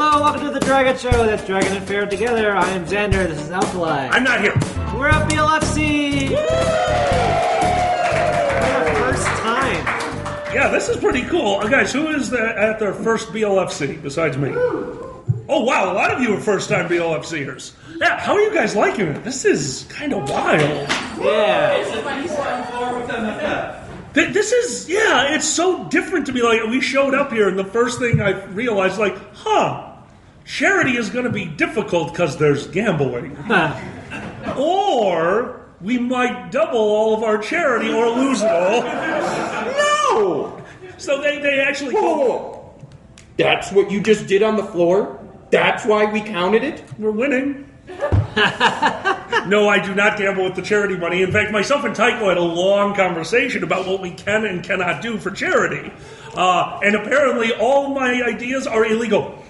Hello, welcome to the Dragon Show. That's Dragon and Fair together. I am Xander. This is Alkali. I'm not here. We're at BLFC. Our first time. Yeah, this is pretty cool. Guys, who is at their first BLFC besides me? Oh, wow, a lot of you are first-time BLFCers. Yeah, how are you guys liking it? This is kind of wild. Yeah. This is, it's so different to me. Like, we showed up here, and the first thing I realized, charity is going to be difficult because there's gambling. Or we might double all of our charity or lose it all. No! So they actually... Whoa. That's what you just did on the floor? That's why we counted it? We're winning. No, I do not gamble with the charity money. In fact, myself and Tycho had a long conversation about what we can and cannot do for charity. And apparently all my ideas are illegal.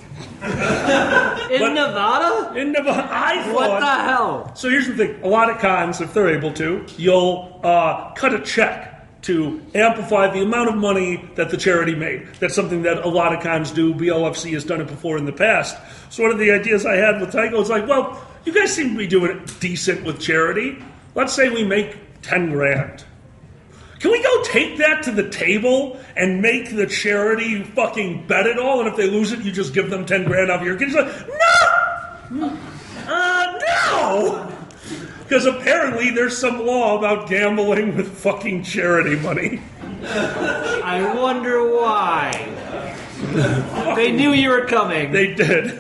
Nevada? In Nevada. I thought... What the hell? So here's the thing. A lot of cons, if they're able to, you'll cut a check to amplify the amount of money that the charity made. That's something that a lot of cons do. BLFC has done it before in the past. So one of the ideas I had with Tycho is like, well, you guys seem to be doing it decent with charity. Let's say we make 10 grand. Can we go take that to the table and make the charity fucking bet it all? And if they lose it, you just give them 10 grand off your kids? Like, no! No! Because apparently there's some law about gambling with fucking charity money. I wonder why. They knew you were coming. They did.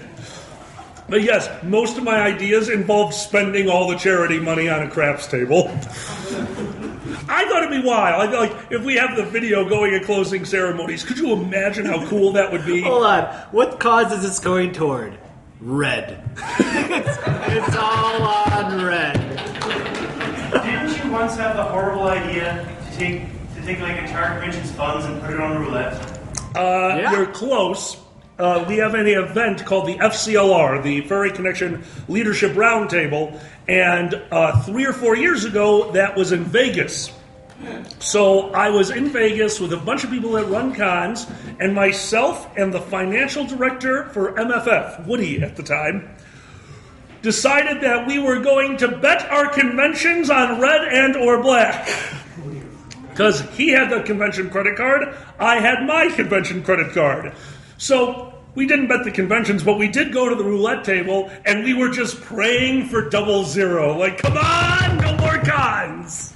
But yes, most of my ideas involve spending all the charity money on a craps table. I thought it'd be wild. I feel like if we have the video going at closing ceremonies, could you imagine how cool that would be? Hold on. What cause is this going toward? Red. It's all on red. Didn't you once have the horrible idea to take like entire convention's funds and put it on roulette? You're close. We have an event called the FCLR, the Furry Connection Leadership Roundtable, and 3 or 4 years ago, that was in Vegas. So I was in Vegas with a bunch of people that run cons, and myself and the financial director for MFF, Woody at the time, decided that we were going to bet our conventions on red and or black. Because he had the convention credit card, I had my convention credit card. So we didn't bet the conventions, but we did go to the roulette table, and we were just praying for 00. Like, come on, no more cons.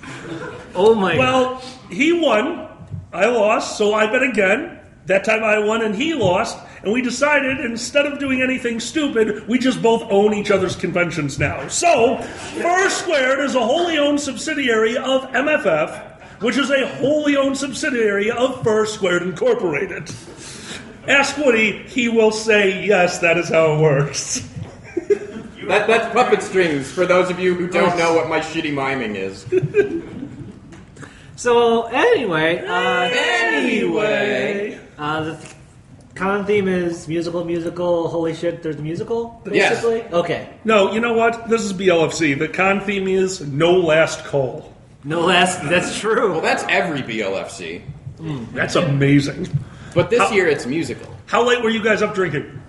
Oh my God. Well, he won. I lost, so I bet again. That time I won and he lost, and we decided instead of doing anything stupid, we just both own each other's conventions now. So, Fur Squared is a wholly owned subsidiary of MFF, which is a wholly owned subsidiary of Fur Squared Incorporated. Ask Woody, he will say, yes, that is how it works. That's puppet strings, for those of you who don't know what my shitty miming is. So, anyway, the con theme is musical, holy shit, there's a musical, basically? Yes. Okay. No, you know what? This is BLFC. The con theme is no last call. That's true. Well, that's every BLFC. That's amazing. But this year it's musical. How late were you guys up drinking?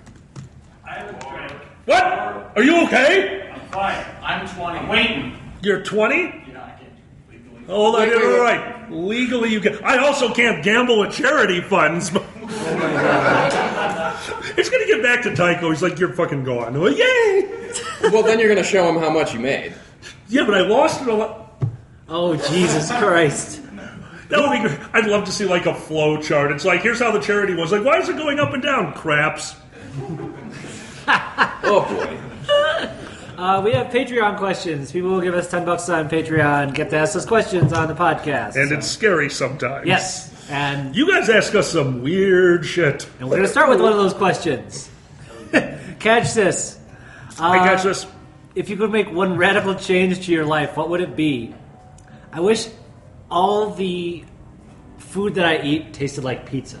I haven't drank. What? Are you okay? I'm fine. I'm 20. I'm waiting. You're 20? Yeah, I can't legally. Hold on, Wait. right. Legally you can. I also can't gamble with charity funds. It's going to get back to Tycho. He's like, you're fucking gone. Well, yay! Well, then you're going to show him how much you made. Yeah, but I lost it a lot. Oh, Jesus Christ. That would be great. I'd love to see like a flow chart. It's like, here's how the charity was. Like, why is it going up and down? Craps. Oh, boy. We have Patreon questions. People will give us $10 on Patreon, get to ask us questions on the podcast. And it's scary sometimes. Yes. And You guys ask us some weird shit. we're going to start with one of those questions. Catch this. I catch this. If you could make one radical change to your life, what would it be? I wish all the food that I eat tasted like pizza.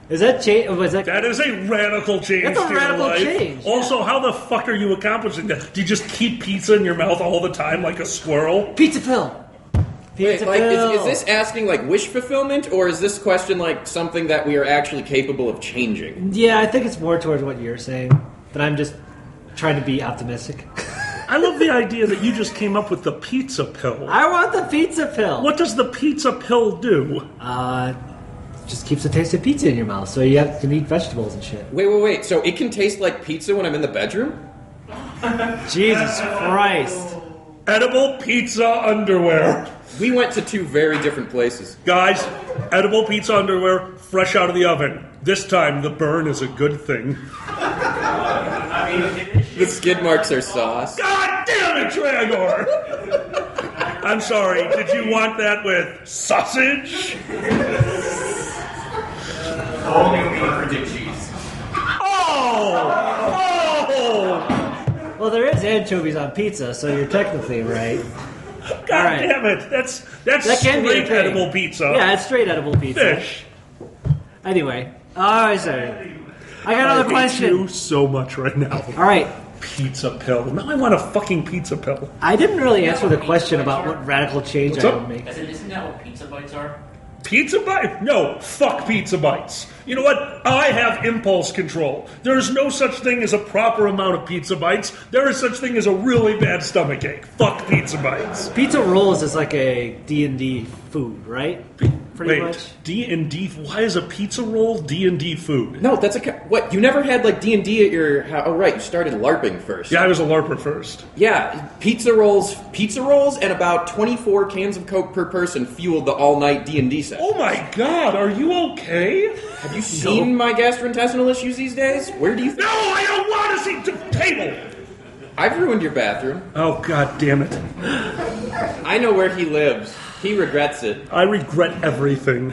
Is that change? That is a radical change That's a to your radical life. change, Also, how the fuck are you accomplishing that? Do you just keep pizza in your mouth all the time like a squirrel? Pizza pill. Pizza like, pill. is this asking like wish fulfillment, or is this question like something that we are actually capable of changing? Yeah, I think it's more towards what you're saying, but I'm just trying to be optimistic. I love the idea that you just came up with the pizza pill. I want the pizza pill. What does the pizza pill do? Just keeps the taste of pizza in your mouth, so you can eat vegetables and shit. Wait. So it can taste like pizza when I'm in the bedroom? Jesus Christ. Edible pizza underwear. We went to two very different places. Guys, edible pizza underwear, fresh out of the oven. This time, the burn is a good thing. The skid marks are sauce. God damn it, Dragor! I'm sorry, did you want that with sausage? Only meat for dick cheese. Oh! Well, there is anchovies on pizza, so you're technically right. God right. damn it, that's That can be a straight thing. edible pizza. Yeah, it's straight edible pizza. Fish. Anyway, sorry. I got another I question. hate you so much right now. All right. Pizza pill. Now I want a fucking pizza pill. I didn't really answer the question about what radical change What's I up? would make. Isn't that what pizza bites are? Pizza bite? No, fuck pizza bites. You know what? I have impulse control. There is no such thing as a proper amount of pizza bites. There is such thing as a really bad stomach ache. Fuck pizza bites. Pizza rolls is like a D&D food, right? Pretty Wait, much. D&D? Why is a pizza roll D&D food? No, that's what? You never had like D&D at your house? Oh, right, you started LARPing first. Yeah, I was a LARPer first. Yeah, pizza rolls, and about 24 cans of Coke per person fueled the all-night D&D set. Oh my god, are you okay? Have you seen my gastrointestinal issues these days? Where do you think? No, I don't want to see the table! I've ruined your bathroom. Oh, god damn it. I know where he lives. He regrets it. I regret everything.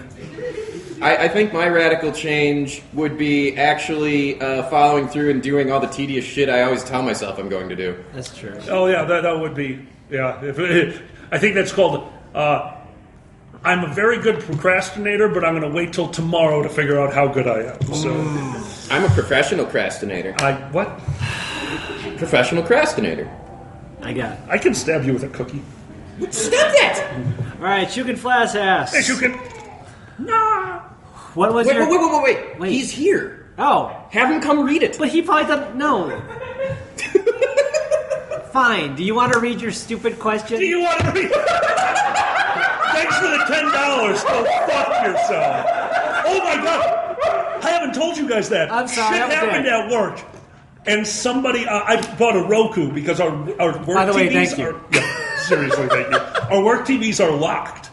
I think my radical change would be actually following through and doing all the tedious shit I always tell myself I'm going to do. That's true. Oh yeah, that would be, yeah. I think that's called, I'm a very good procrastinator, but I'm going to wait till tomorrow to figure out how good I am. So, I'm a professional procrastinator. what? Professional procrastinator. I got it. I can stab you with a cookie. Stop that! All right, you can flash ass. Yes, you can. Nah. What was Wait, your... wait. He's here. Oh, Have him come read it. but he probably doesn't know. Fine. Do you want to read your stupid question? Do you want to read? Thanks for the $10. Go fuck yourself. Oh my god. I haven't told you guys that. I'm sorry, Shit I'm happened dead. at work. And somebody, I bought a Roku because our work By the way, TVs thank you. are... Yeah, seriously, thank you. Our work TVs are locked.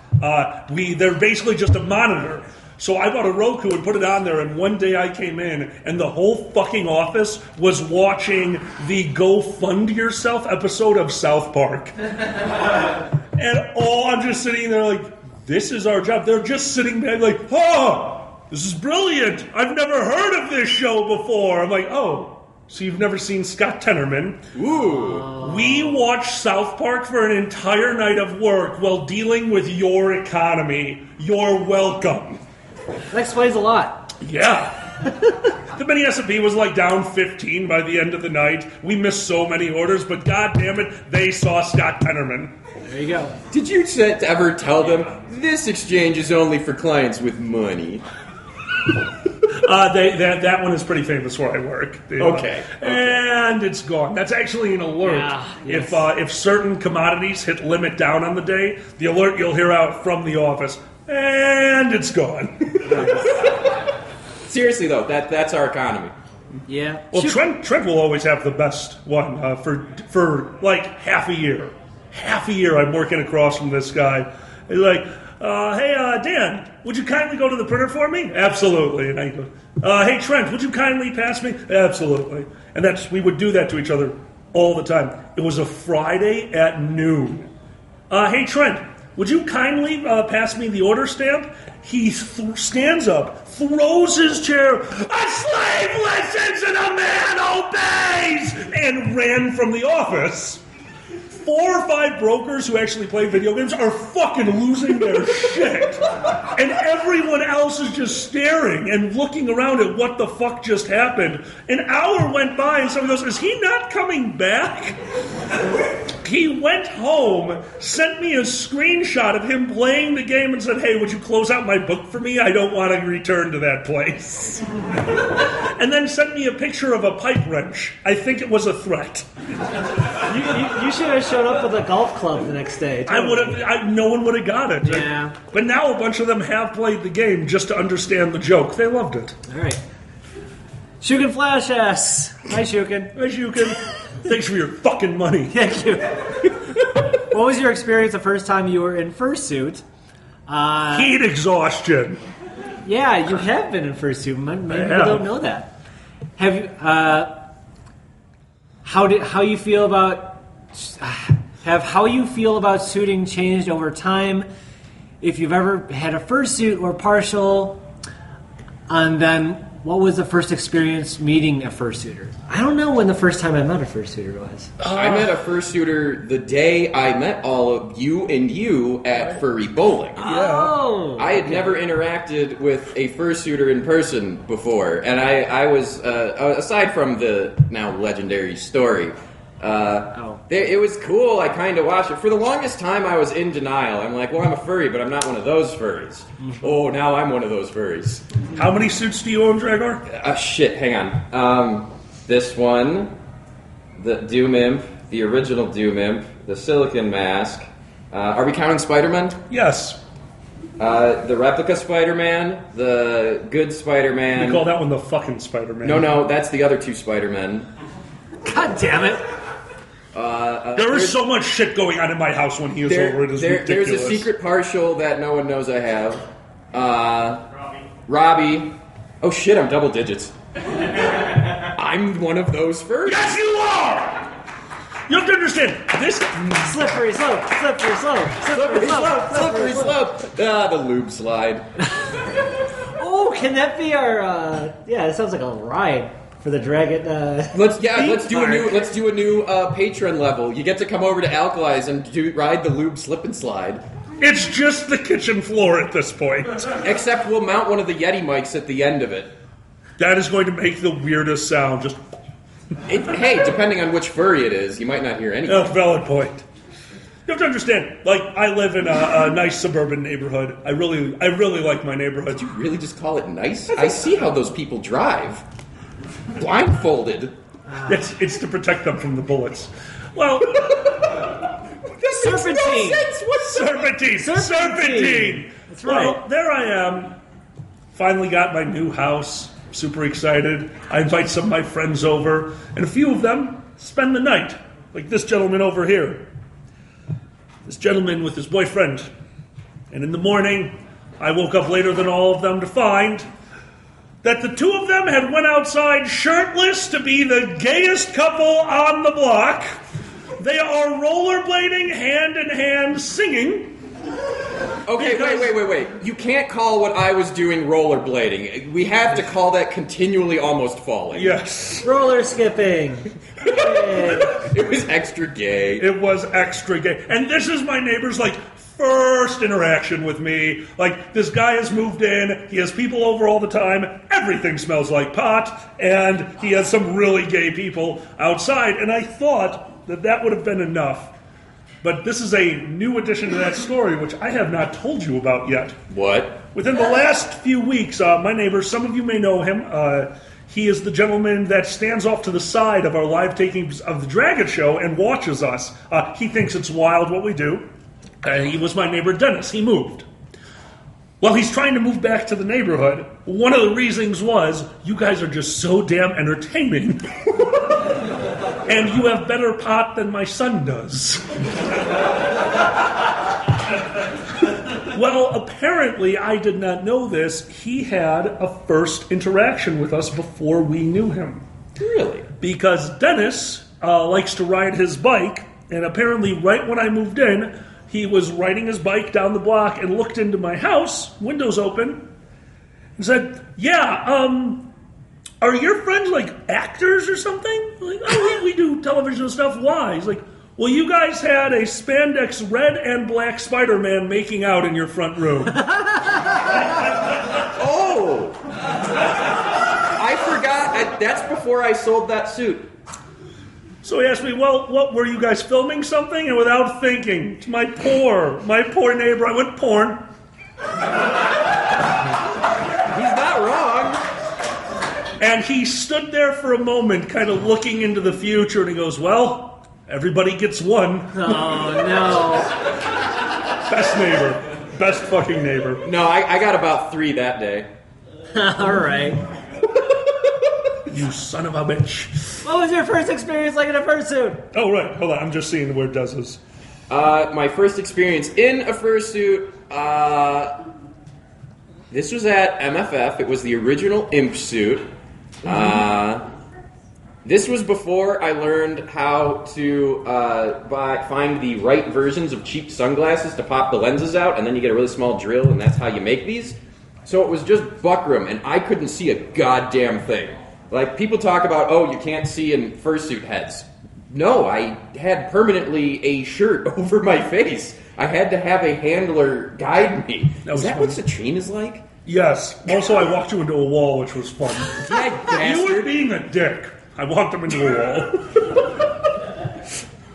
They're basically just a monitor. So I bought a Roku and put it on there, and one day I came in, and the whole fucking office was watching the Go Fund Yourself episode of South Park. And I'm just sitting there like, this is our job. They're just sitting back like, oh, this is brilliant. I've never heard of this show before. I'm like, oh, so you've never seen Scott Tenorman? Ooh. We watched South Park for an entire night of work while dealing with your economy. You're welcome. That explains a lot. Yeah. The mini S&P was like down 15 by the end of the night. We missed so many orders, but god damn it, they saw Scott Tenorman. There you go. Did you ever tell them, this exchange is only for clients with money? That one is pretty famous where I work. Okay. And it's gone. That's actually an alert. Yeah, yes. If certain commodities hit limit down on the day, the alert you'll hear out from the office. And it's gone. Seriously though, that's our economy. Yeah. Well, Shoot. Trent will always have the best one for like half a year. Half a year I'm working across from this guy. He's like, hey, Dan, would you kindly go to the printer for me? Absolutely. And I go, hey, Trent, would you kindly pass me? Absolutely. And we would do that to each other all the time. It was a Friday at noon. Hey, Trent, would you kindly pass me the order stamp? He stands up, throws his chair, a slave listens and a man obeys, and ran from the office. 4 or 5 brokers who actually play video games are fucking losing their shit. And everyone else is just staring and looking around at what the fuck just happened. An hour went by and someone goes, is he not coming back? He went home, sent me a screenshot of him playing the game and said, hey, would you close out my book for me? I don't want to return to that place. And then sent me a picture of a pipe wrench. I think it was a threat. You should have shown up with a golf club the next day. No one would have got it. Yeah. But now a bunch of them have played the game just to understand the joke. They loved it. All right. Shukin Flash asks, hi Shukin. Hi Shukin. Thanks for your fucking money. Thank you. What was your experience the first time you were in fursuit? Heat exhaustion. Yeah, you have been in fursuit. Many people don't know that. Have you? How you feel about suiting changed over time? If you've ever had a fursuit or partial, and then what was the first experience meeting a fursuiter? I don't know when the first time I met a fursuiter was. I met a fursuiter the day I met all of you and you at Furry Bowling. Oh, I had never interacted with a fursuiter in person before, and I was, aside from the now legendary story, it was cool. I kind of watched it. For the longest time, I was in denial. I'm like, well, I'm a furry, but I'm not one of those furries. Oh, now I'm one of those furries. How many suits do you own, Dragor? Shit, hang on. This one, the Doom Imp, the original Doom Imp, the Silicon Mask. Are we counting Spider-Man? Yes. The replica Spider-Man, the good Spider-Man. We call that one the fucking Spider-Man. No, that's the other two Spider-Men. God damn it. There is so much shit going on in my house when he is over. It is ridiculous. There's a secret partial that no one knows I have. Robbie. Oh shit, I'm double digits. I'm one of those first. Yes, you are! You have to understand, this... Slippery slope. The lube slide. Oh, can that be our... it sounds like a ride for the dragon. Let's do a new patron level. You get to come over to Alkali's and ride the lube slip and slide. It's just the kitchen floor at this point. Except we'll mount one of the Yeti mics at the end of it. That is going to make the weirdest sound. Just hey, depending on which furry it is, you might not hear anything. That's a valid point. You have to understand, I live in a nice suburban neighborhood. I really like my neighborhood. Did you really just call it nice? I see how those people drive. Blindfolded. It's to protect them from the bullets. Well... Serpentine. Serpentine. That's right. Well, there I am. Finally got my new house. Super excited. I invite some of my friends over, and a few of them spend the night, like this gentleman over here. This gentleman with his boyfriend. And in the morning, I woke up later than all of them to find that the two of them had went outside shirtless to be the gayest couple on the block. They are rollerblading hand in hand singing. Okay, wait. You can't call what I was doing rollerblading. We have to call that continually almost falling. Yes. Roller skipping. It was extra gay. It was extra gay. And this is my neighbor's, first interaction with me. This guy has moved in. He has people over all the time. Everything smells like pot. And he has some really gay people outside. And I thought that would have been enough. But this is a new addition to that story, which I have not told you about yet. What? Within the last few weeks, my neighbor, some of you may know him, he is the gentleman that stands off to the side of our live takings of the Dragon Show and watches us. He thinks it's wild what we do. He was my neighbor, Dennis. He moved. Well, he's trying to move back to the neighborhood. One of the reasons was, you guys are just so damn entertaining. And you have better pot than my son does. Well, apparently, I did not know this. He had a first interaction with us before we knew him. Really? Because Dennis likes to ride his bike, and apparently right when I moved in, he was riding his bike down the block and looked into my house, windows open, and said, are your friends actors or something? We do television stuff. Why? He's like, well, you guys had a spandex red and black Spider-Man making out in your front room. Oh! I forgot. That's before I sold that suit. So he asked me, well, what, were you guys filming something? And without thinking, to my poor neighbor, I went, porn. He's not wrong. And he stood there for a moment, kind of looking into the future, and he goes, well, everybody gets one. Oh, no. Best neighbor. Best fucking neighbor. No, I got about 3 that day. All right. You son of a bitch. What was your first experience like in a fursuit? Oh, right. Hold on. I'm just seeing where Des is. My first experience in a fursuit, this was at MFF. It was the original Imp suit. This was before I learned how to find the right versions of cheap sunglasses to pop the lenses out, and then you get a really small drill, and that's how you make these. So it was just buckram, and I couldn't see a goddamn thing. Like, people talk about, oh, you can't see in fursuit heads. No, I had permanently a shirt over my face. I had to have a handler guide me. Is that what Citrine is like? Yes. Also, I walked you into a wall, which was fun. You were being a dick. I walked him into a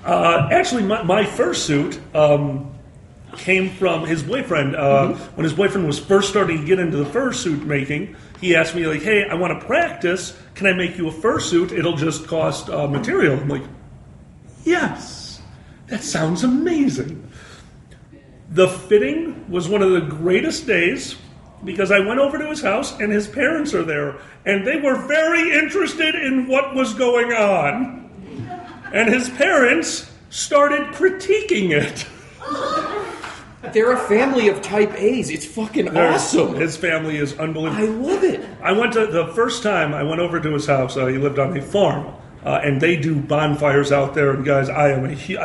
wall. Actually, my fursuit came from his boyfriend. When his boyfriend was first starting to get into the fursuit making, he asked me, like, hey, I want to practice. Can I make you a fursuit? It'll just cost material. I'm like, yes. That sounds amazing. The fitting was one of the greatest days because I went over to his house and his parents are there. And they were very interested in what was going on. And his parents started critiquing it. They're a family of type A's. It's fucking awesome. His family is unbelievable. I love it. The first time I went over to his house, he lived on a farm. And they do bonfires out there. And guys, I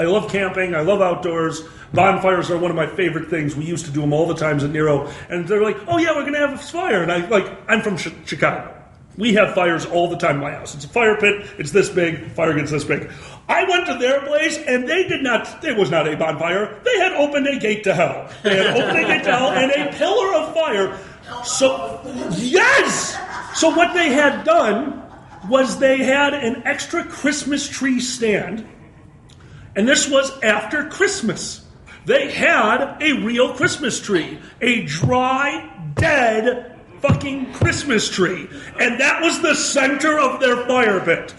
love camping. I love outdoors. Bonfires are one of my favorite things. We used to do them all the times at Nero. And they're like, oh yeah, we're going to have a fire. And I'm from Chicago. We have fires all the time in my house. It's a fire pit. It's this big. Fire gets this big. I went to their place, and there was not a bonfire. They had opened a gate to hell. They had opened a gate to hell and a pillar of fire. So, yes! So what they had done was they had an extra Christmas tree stand, and this was after Christmas. They had a real Christmas tree. A dry, dead fucking Christmas tree. And that was the center of their fire pit.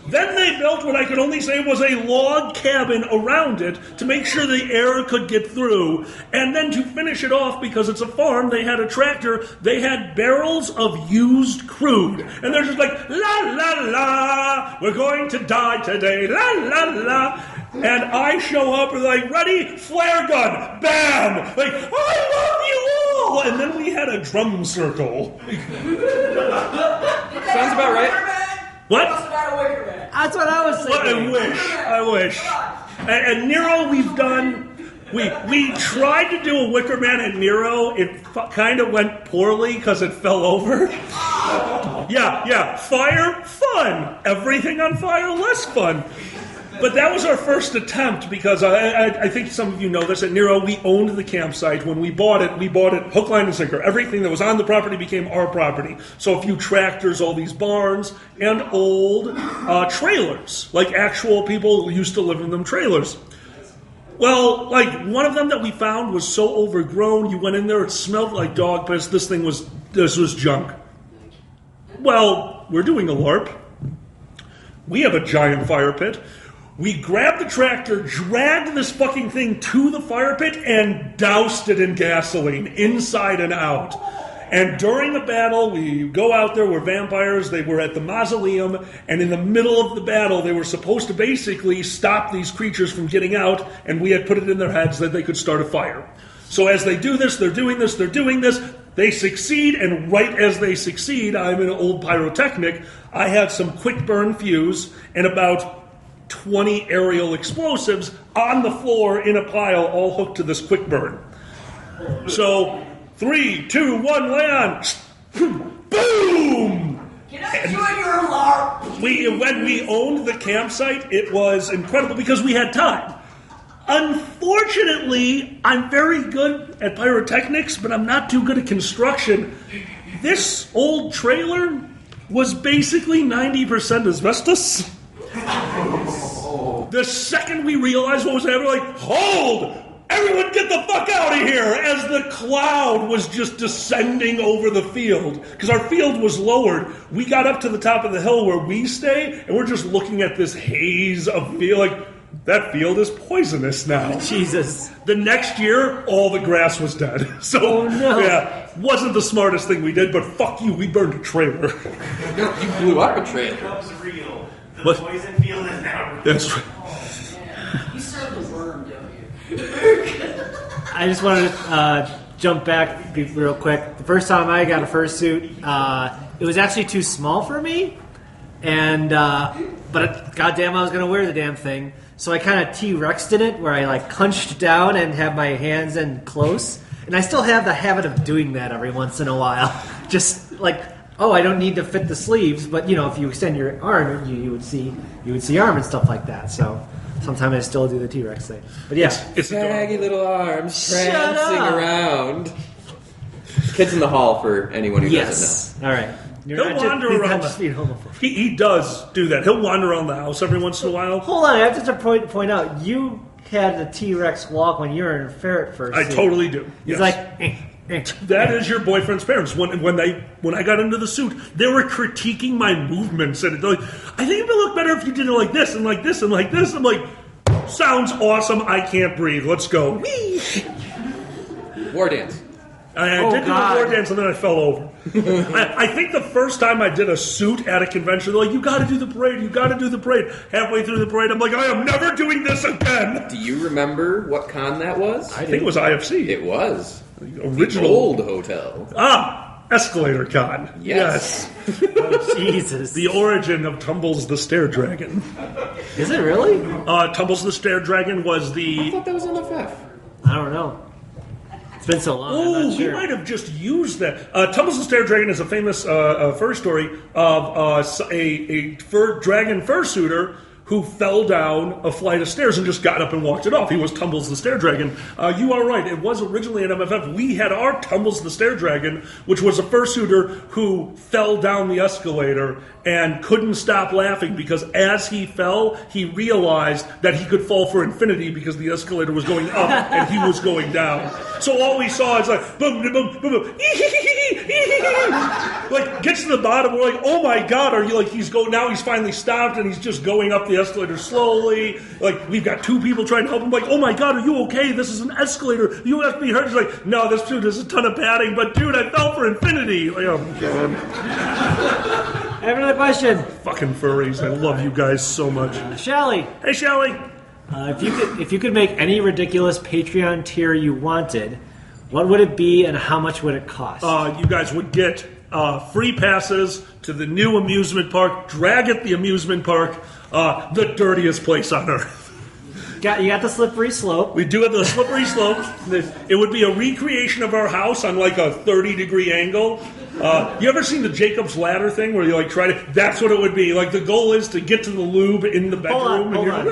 Then they built what I could only say was a log cabin around it to make sure the air could get through. And then to finish it off, because it's a farm, they had a tractor, they had barrels of used crude. And they're just like, la la la, we're going to die today, la la la. And I show up and like, ready, flare gun, bam! Like, I love you all! And then we had a drum circle. Sounds about right. What? That's what I was thinking. I wish. At Nero, we've done. We tried to do a Wicker Man at Nero. It kind of went poorly because it fell over. Yeah. Fire, fun. Everything on fire, less fun. But that was our first attempt because I think some of you know this. At Nero, we owned the campsite. When we bought it hook, line, and sinker. Everything that was on the property became our property. So a few tractors, all these barns, and old trailers. Like actual people used to live in them trailers. Well, like one of them that we found was so overgrown, you went in there, it smelled like dog piss. This was junk. Well, we're doing a LARP. We have a giant fire pit. We grabbed the tractor, dragged this fucking thing to the fire pit, and doused it in gasoline, inside and out. And during the battle, we go out there, we're vampires, they were at the mausoleum, and in the middle of the battle, they were supposed to basically stop these creatures from getting out, and we had put it in their heads that they could start a fire. So as they do this, they're doing this, they succeed, and right as they succeed, I'm an old pyrotechnic, I have some quick burn fuse, and about 20 aerial explosives on the floor in a pile, all hooked to this quick burn. So, 3, 2, 1, land! Boom! Can I join your LARP? When we owned the campsite, it was incredible because we had time. Unfortunately, I'm very good at pyrotechnics, but I'm not too good at construction. This old trailer was basically 90% asbestos. The second we realized what was happening, we're like, hold! Everyone get the fuck out of here! As the cloud was just descending over the field. Because our field was lowered. We got up to the top of the hill where we stay, and we're just looking at this haze of field. Like, that field is poisonous now. Jesus. The next year, all the grass was dead. So, yeah, wasn't the smartest thing we did, but fuck you, we burned a trailer. You blew up a trailer. Becomes real. The What? poison field is now. That's right. You serve the worm, don't you? I just wanted to jump back real quick. The first time I got a fursuit, it was actually too small for me, and but goddamn, I was going to wear the damn thing. So I kind of T-Rexed in it, where I like hunched down and have my hands in close, and I still have the habit of doing that every once in a while. Just like, oh, I don't need to fit the sleeves, but if you extend your arm, you would see arm and stuff like that. So. Sometimes I still do the T-Rex thing. But yeah. It's Shaggy little arms Shut prancing up. around. Kids in the Hall for anyone who Yes. doesn't know. All right. He'll wander around. He does do that. He'll wander around the house every once in a while. Hold on. I have to point out, you had the T-Rex walk when you were in ferret first. I totally do. He's Yes. like... That is your boyfriend's parents. When I got into the suit, they were critiquing my movements, and they're like, I think it would look better if you did it like this and like this and like this. I'm like, sounds awesome. I can't breathe. Let's go. Whee! War dance. I did do the war dance, and then I fell over. I think the first time I did a suit at a convention, they're like, you got to do the parade. You got to do the parade. Halfway through the parade, I'm like, I am never doing this again. Do you remember what con that was? I think it was IFC. It was. Original. The old hotel. Escalator Con. Yes. Oh, Jesus. The origin of Tumbles the Stair Dragon. Is it really? Tumbles the Stair Dragon was I the... thought that was LFF. I don't know. It's been so long. I'm Oh, not sure. we might have just used that. Tumbles the Stair Dragon is a famous fur story of a dragon fursuiter who fell down a flight of stairs and just got up and walked it off. He was Tumbles the Stair Dragon. You are right. It was originally an MFF. We had our Tumbles the Stair Dragon, which was a fursuiter who fell down the escalator and couldn't stop laughing because as he fell, he realized that he could fall for infinity because the escalator was going up and he was going down. So all we saw is like, boom, boom, boom, boom, boom, like gets to the bottom. We're like, oh my god, are you like now he's finally stopped and he's just going up the escalator slowly. Like we've got two people trying to help him. Like, oh my god, are you okay? This is an escalator. You have to be hurt. He's like, no, this dude has a ton of padding, but dude, I fell for infinity. Like, oh god. I have another question. Fucking furries. I love you guys so much. Shally, Hey, Shelly. if you could make any ridiculous Patreon tier you wanted, what would it be and how much would it cost? You guys would get free passes to the new amusement park, Drag the amusement park, the dirtiest place on earth. You got the slippery slope. We do have the slippery slope. It would be a recreation of our house on like a 30-degree angle. You ever seen the Jacob's Ladder thing where you like try to... That's what it would be. Like the goal is to get to the lube in the bedroom. Hold on.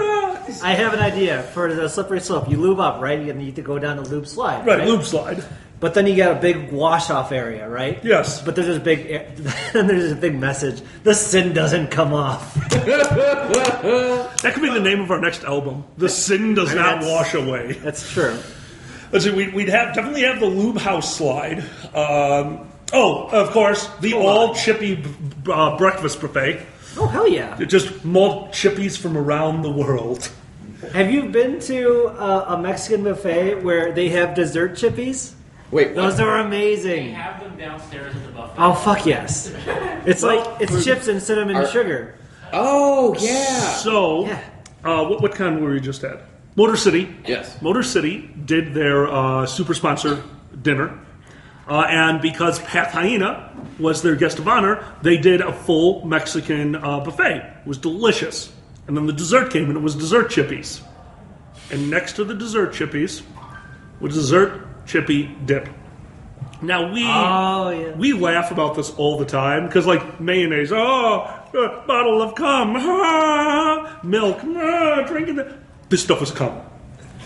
I have an idea for the slippery slope. You lube up, right? You need to go down the lube slide. Right, lube slide. But then you got a big wash-off area, right? Yes. But there's a big message. The sin doesn't come off. That could be the name of our next album. The sin does not wash away. That's true. Let's see, we'd definitely have the lube house slide. Of course, the all-chippy breakfast buffet. Oh, hell yeah. Just malt chippies from around the world. Have you been to a Mexican buffet where they have dessert chippies? Wait, Those are They amazing. have them downstairs at the buffet. Oh, fuck yes. It's it's chips and cinnamon and sugar. Oh, yeah. So, Yeah. what kind were we just at? Motor City. Yes. Motor City did their super sponsor dinner. And because Pat Hyena was their guest of honor, they did a full Mexican buffet. It was delicious. And then the dessert came, and it was dessert chippies. And next to the dessert chippies was dessert chippy dip. Now, we laugh about this all the time, because, like, mayonnaise, bottle of cum, milk, drinking that. This stuff is cum.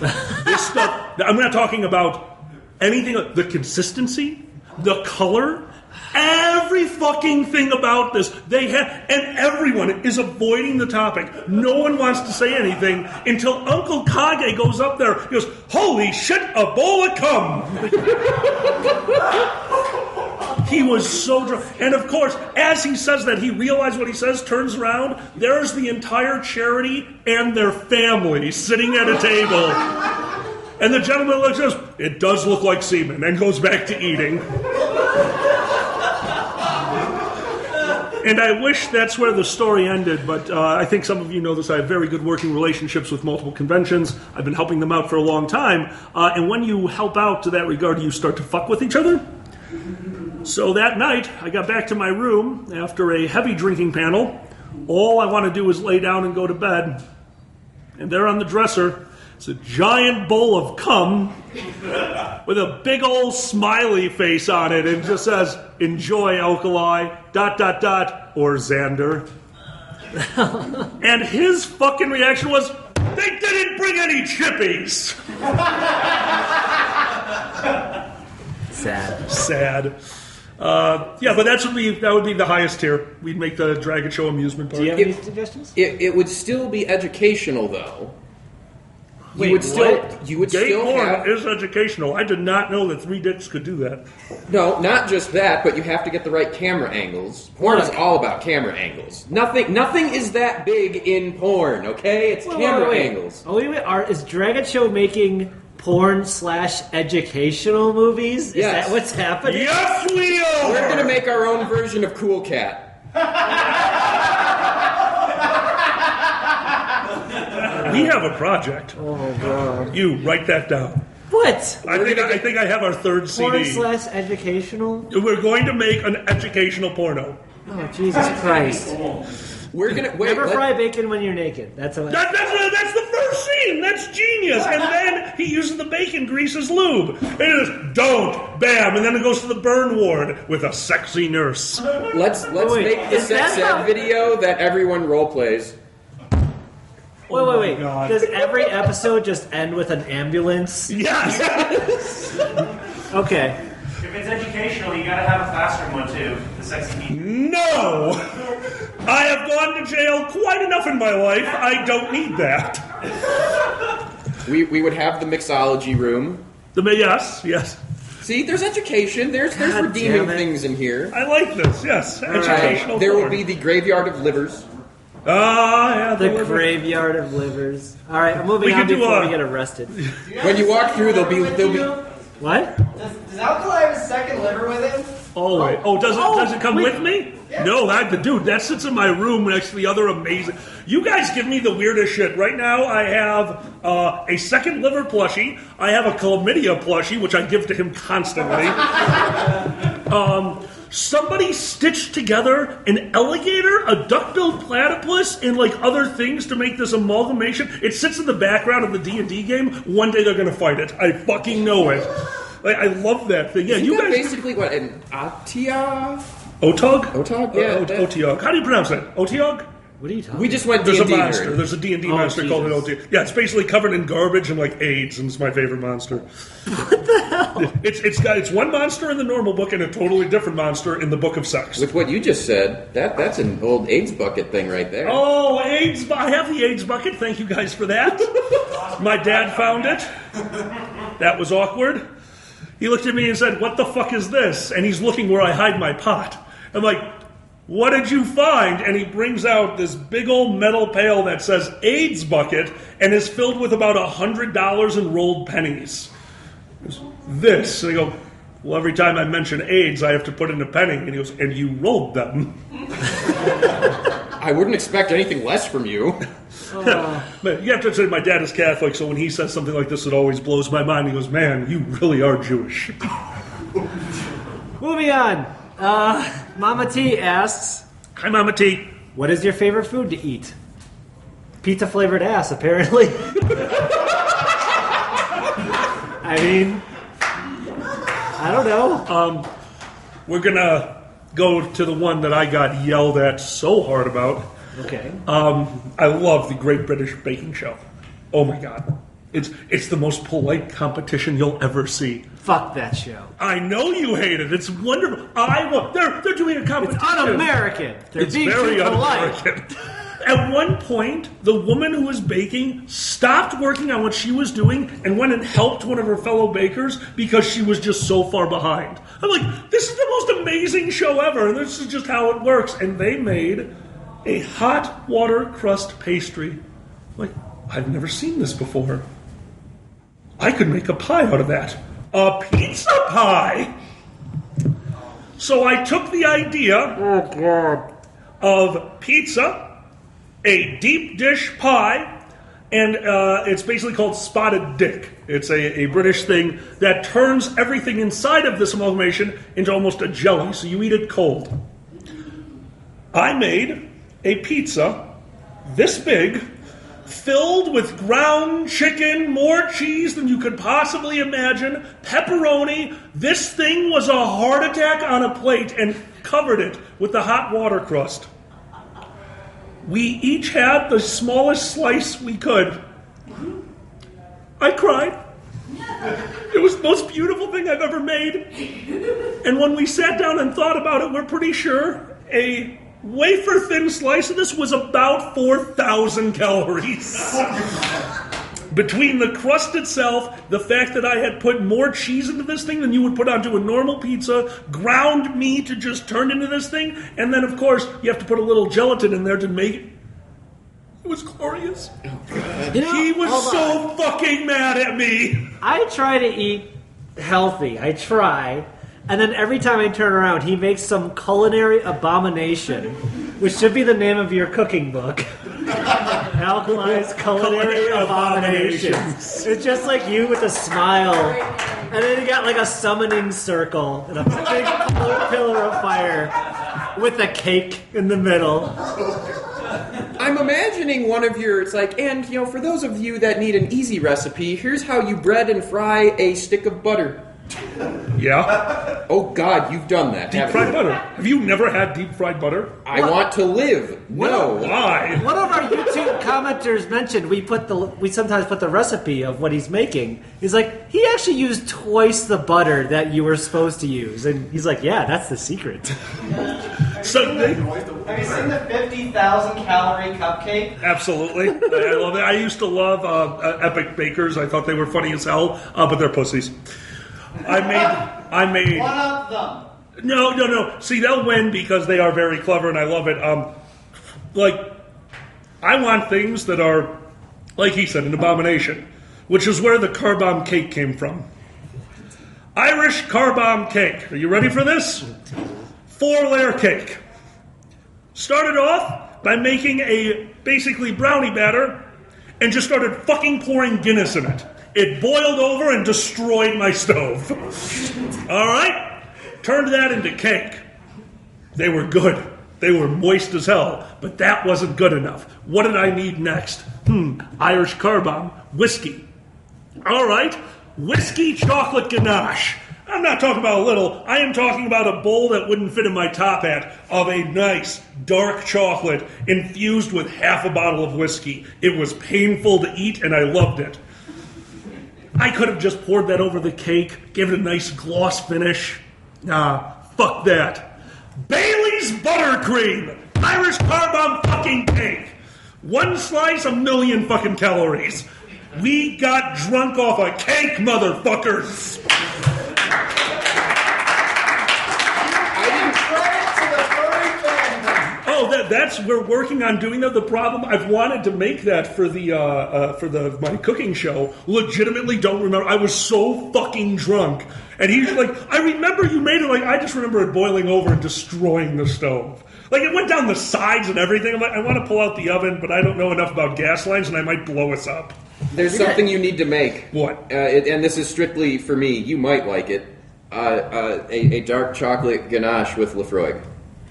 This stuff, I'm not talking about anything, the consistency, the color, Every fucking thing about this, and everyone is avoiding the topic. No one wants to say anything until Uncle Kage goes up there. He goes, "Holy shit, a bowl of cum!" He was so drunk. And of course, as he says that, he realized what he says, turns around, there's the entire charity and their family sitting at a table. And the gentleman looks at us, "It does look like semen," and goes back to eating. And I wish that's where the story ended, but I think some of you know this. I have very good working relationships with multiple conventions. I've been helping them out for a long time. And when you help out to that regard, you start to fuck with each other. So that night, I got back to my room after a heavy drinking panel. All I want to do is lay down and go to bed. And there on the dresser, it's a giant bowl of cum with a big old smiley face on it, and just says, "Enjoy, Alkali, ... or Xander." And his fucking reaction was, "They didn't bring any chippies." Sad. Yeah, but that would be the highest tier. We'd make the Dragon Show amusement part. Do you have any suggestions? It would still be educational, though. Wait, you would still Gay porn have... is educational. I did not know that 3 dicks could do that. No, not just that, but you have to get the right camera angles. Porn is all about camera angles. Nothing is that big in porn, okay? It's camera angles. Oh, wait. Is Dragon Show making porn/educational movies? Is Yes. that what's happening? Yes, we are! We're going to make our own version of Cool Cat. We have a project. Oh, God. You, write that down. What? I think I have our third CD. Porn/educational? We're going to make an educational porno. Oh, Jesus Christ. We're going to... Never fry bacon when you're naked. That's a... That's the first scene. That's genius. And then he uses the bacon grease as lube. And it is, "Don't, bam," and then it goes to the burn ward with a sexy nurse. Let's make the sex ed video that everyone role plays. Wait. Does every episode just end with an ambulance? Yes. Okay. If it's educational, you gotta have a classroom one too. The sexy teacher. No. I have gone to jail quite enough in my life. I don't need that. We would have the mixology room. Yes. See, there's education. There's God redeeming damn it. things in here. I like this. Yes. Educational There will porn. be the graveyard of livers. Yeah. The graveyard of livers. All right, I'm moving on before we get arrested. When you walk through, there'll be What? Does Alkali have a second liver with him? Oh, wait. Does it come with me? Yeah. No, that sits in my room next to the other amazing. You guys give me the weirdest shit. Right now, I have a second liver plushie. I have a chlamydia plushie, which I give to him constantly. Somebody stitched together an alligator, a duck-billed platypus, and like other things to make this amalgamation. It sits in the background of the D&D game. One day they're going to fight it. I fucking know it. Like, I love that thing. Yeah, Isn't you that guys. basically what an Atia? Otog? Otog? Yeah. Otiog. How do you pronounce it? Otiog? What are you talking We just went There's D&D. a monster. nerd. There's a D&D monster called an Otiog. Yeah, it's basically covered in garbage and like AIDS, and it's my favorite monster. What the hell? It's one monster in the normal book and a totally different monster in the Book of Sex. With what you just said, that's an old AIDS bucket thing right there. Oh, AIDS! I have the AIDS bucket. Thank you guys for that. My dad found it. That was awkward. He looked at me and said, "What the fuck is this?" And he's looking where I hide my pot. I'm like, "What did you find?" And he brings out this big old metal pail that says AIDS bucket and is filled with about $100 in rolled pennies. This. And I go, "Well, every time I mention AIDS, I have to put in a penny." And he goes, "And you rolled them." I wouldn't expect anything less from you. But you have to say my dad is Catholic, so when he says something like this, it always blows my mind. He goes, "Man, you really are Jewish." Moving on. Mama T asks, Hi, Mama T. what is your favorite food to eat? Pizza flavored ass, apparently. I mean, I don't know. We're going to go to the one that I got yelled at so hard about. Okay. I love the Great British Baking Show. Oh, my God. It's the most polite competition you'll ever see. Fuck that show. I know you hate it. It's wonderful. They're doing a competition. It's un-American. They're It's being very too polite. un-American. At one point, the woman who was baking stopped working on what she was doing and went and helped one of her fellow bakers because she was just so far behind. I'm like, this is the most amazing show ever, and this is just how it works. And they made a hot water crust pastry. Like, I've never seen this before. I could make a pie out of that. A pizza pie! So I took the idea of pizza, a deep dish pie, and it's basically called spotted dick. It's a British thing that turns everything inside of this amalgamation into almost a jelly, so you eat it cold. I made a pizza this big, filled with ground chicken, more cheese than you could possibly imagine, pepperoni. This thing was a heart attack on a plate, and covered it with the hot water crust. We each had the smallest slice we could. I cried. It was the most beautiful thing I've ever made. And when we sat down and thought about it, we're pretty sure a wafer-thin slice of this was about 4,000 calories. Between the crust itself, the fact that I had put more cheese into this thing than you would put onto a normal pizza, ground meat to just turn into this thing, and then, of course, you have to put a little gelatin in there to make it. It was glorious. You know, He was so fucking mad at me. I try to eat healthy. I try. And then every time I turn around, he makes some culinary abomination, which should be the name of your cooking book. Alkali's Culinary Abominations. It's just like you with a smile. And then you got like a summoning circle and a big pillar of fire with a cake in the middle. I'm imagining one of your, it's like, and, you know, for those of you that need an easy recipe, here's how you bread and fry a stick of butter. Yeah? Oh, God, you've done that. Deep fried butter. Have you never had deep fried butter? I want to live. No. Why? One of our YouTube commenters mentioned we sometimes put the recipe of what he's making. He's like, he actually used twice the butter that you were supposed to use. And he's like, yeah, that's the secret. So Have you seen the 50,000 calorie cupcake? absolutely. I love it. I used to love Epic Bakers. I thought they were funny as hell, but they're pussies. I made. One of them. No. See, they'll win because they are very clever, and I love it. I want things that are, like he said, an abomination, which is where the car bomb cake came from. Irish car bomb cake. Are you ready for this? 4-layer cake. Started off by making a basically brownie batter and just started fucking pouring Guinness in it. It boiled over and destroyed my stove. All right? Turned that into cake. They were good. They were moist as hell, but that wasn't good enough. What did I need next? Irish car bomb, whiskey. All right, whiskey chocolate ganache. I'm not talking about a little. I am talking about a bowl that wouldn't fit in my top hat of a nice dark chocolate infused with half a bottle of whiskey. It was painful to eat, and I loved it. I could have just poured that over the cake, give it a nice gloss finish. Nah, fuck that. Bailey's buttercream, Irish car bomb fucking cake. One slice, 1,000,000 fucking calories. We got drunk off a cake, motherfuckers. We're working on doing that. The problem, I've wanted to make that for my cooking show. Legitimately don't remember. I was so fucking drunk. And he's like, I remember you made it. Like, I just remember it boiling over and destroying the stove. Like, it went down the sides and everything. I'm like, I want to pull out the oven, but I don't know enough about gas lines, and I might blow us up. There's something you need to make. What? And this is strictly for me. You might like it. A dark chocolate ganache with Lafroig.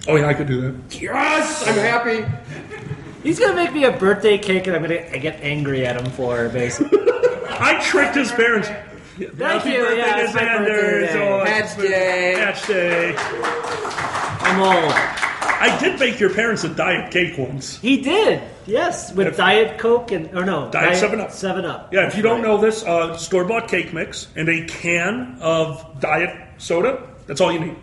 Oh, yeah, I could do that. Yes! I'm happy. He's going to make me a birthday cake, and I'm going to get angry at him for it, basically. I tricked his parents. Thank you. Yeah, it's my birthday. Hatch day. Hatch day. I'm old. I did make your parents a diet cake once. He did, yes, with Diet Coke and Diet 7-Up. 7-Up. Yeah, if you don't know this, store-bought cake mix and a can of diet soda. That's all you need.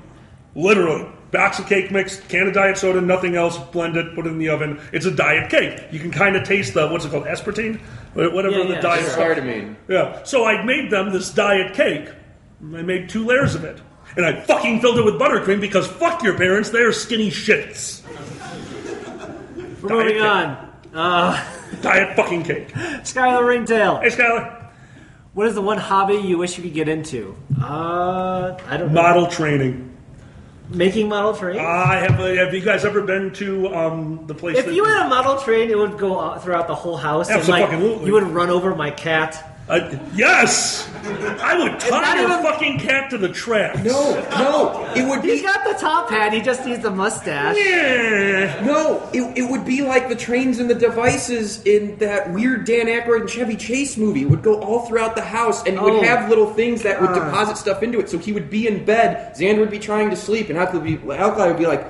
Literally. Box of cake mix, can of diet soda, nothing else, blend it, put it in the oven. It's a diet cake. You can kind of taste the, what's it called, aspartame? Whatever the diet stuff. Yeah. So I made them this diet cake. I made 2 layers of it. And I fucking filled it with buttercream because fuck your parents, they're skinny shits. We're moving on. Diet fucking cake. Skylar Ringtail. Hey, Skylar. What is the one hobby you wish you could get into? I don't know. Model training. Making model trains? Have you guys ever been to the place? If you had a model train, it would go throughout the whole house. Absolutely. And, you would run over my cat. Yes! I would tie your fucking cat to the tracks. No, it would be... He's got the top hat, he just needs the mustache. Yeah. No, it would be like the trains and the devices in that weird Dan Aykroyd and Chevy Chase movie. It would go all throughout the house, and he would have little things that would deposit stuff into it. So he would be in bed, Xander would be trying to sleep, and Alkali would be like...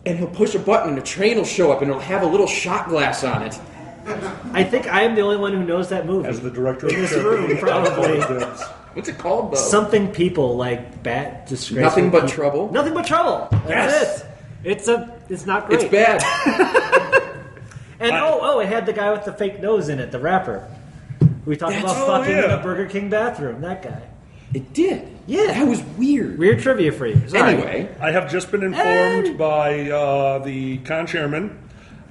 And he'll push a button, and a train will show up, and it'll have a little shot glass on it. I think I am the only one who knows that movie. As the director in this room, probably. What's it called, though? Something people like bat disgrace. Nothing but trouble. Nothing but trouble. That's it. It's not great. It's bad. And it had the guy with the fake nose in it, the rapper. We talked about fucking in a Burger King bathroom. That guy. It did. Yeah, that was weird. Weird trivia for you. Sorry. Anyway, I have just been informed by the con-chairman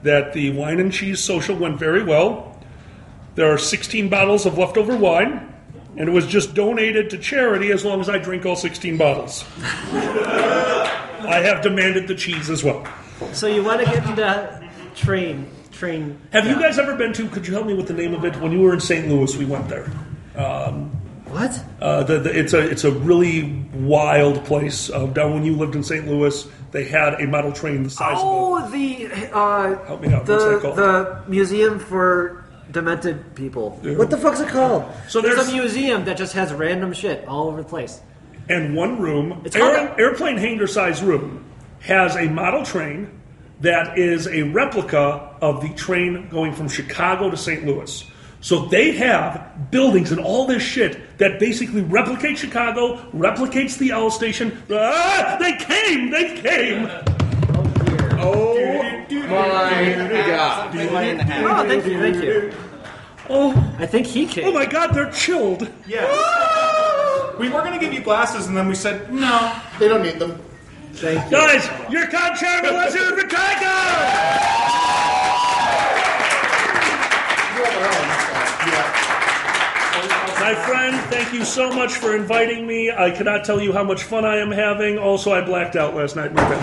that the wine and cheese social went very well. There are 16 bottles of leftover wine, and it was just donated to charity as long as I drink all 16 bottles. I have demanded the cheese as well. So you want to get into train? Have you guys ever been to, could you help me with the name of it? When you were in St. Louis, we went there. What? It's a really wild place. Down when you lived in St. Louis, they had a model train the size of help me out. What's that called? The Museum for Demented People. Yeah. What the fuck's it called? So there's a museum that just has random shit all over the place. And one room, airplane hangar size room, has a model train that is a replica of the train going from Chicago to St. Louis. So they have buildings and all this shit that basically replicate Chicago, replicates the L station. They came! Oh my God. Oh, thank you. Oh, I think he came. Oh my God, they're chilled. Yeah. We were going to give you glasses, and then we said, no. They don't need them. Thank you. Guys, your con-chairman, let's hear it for Tiger! My friend, thank you so much for inviting me. I cannot tell you how much fun I am having. Also, I blacked out last night. My bad.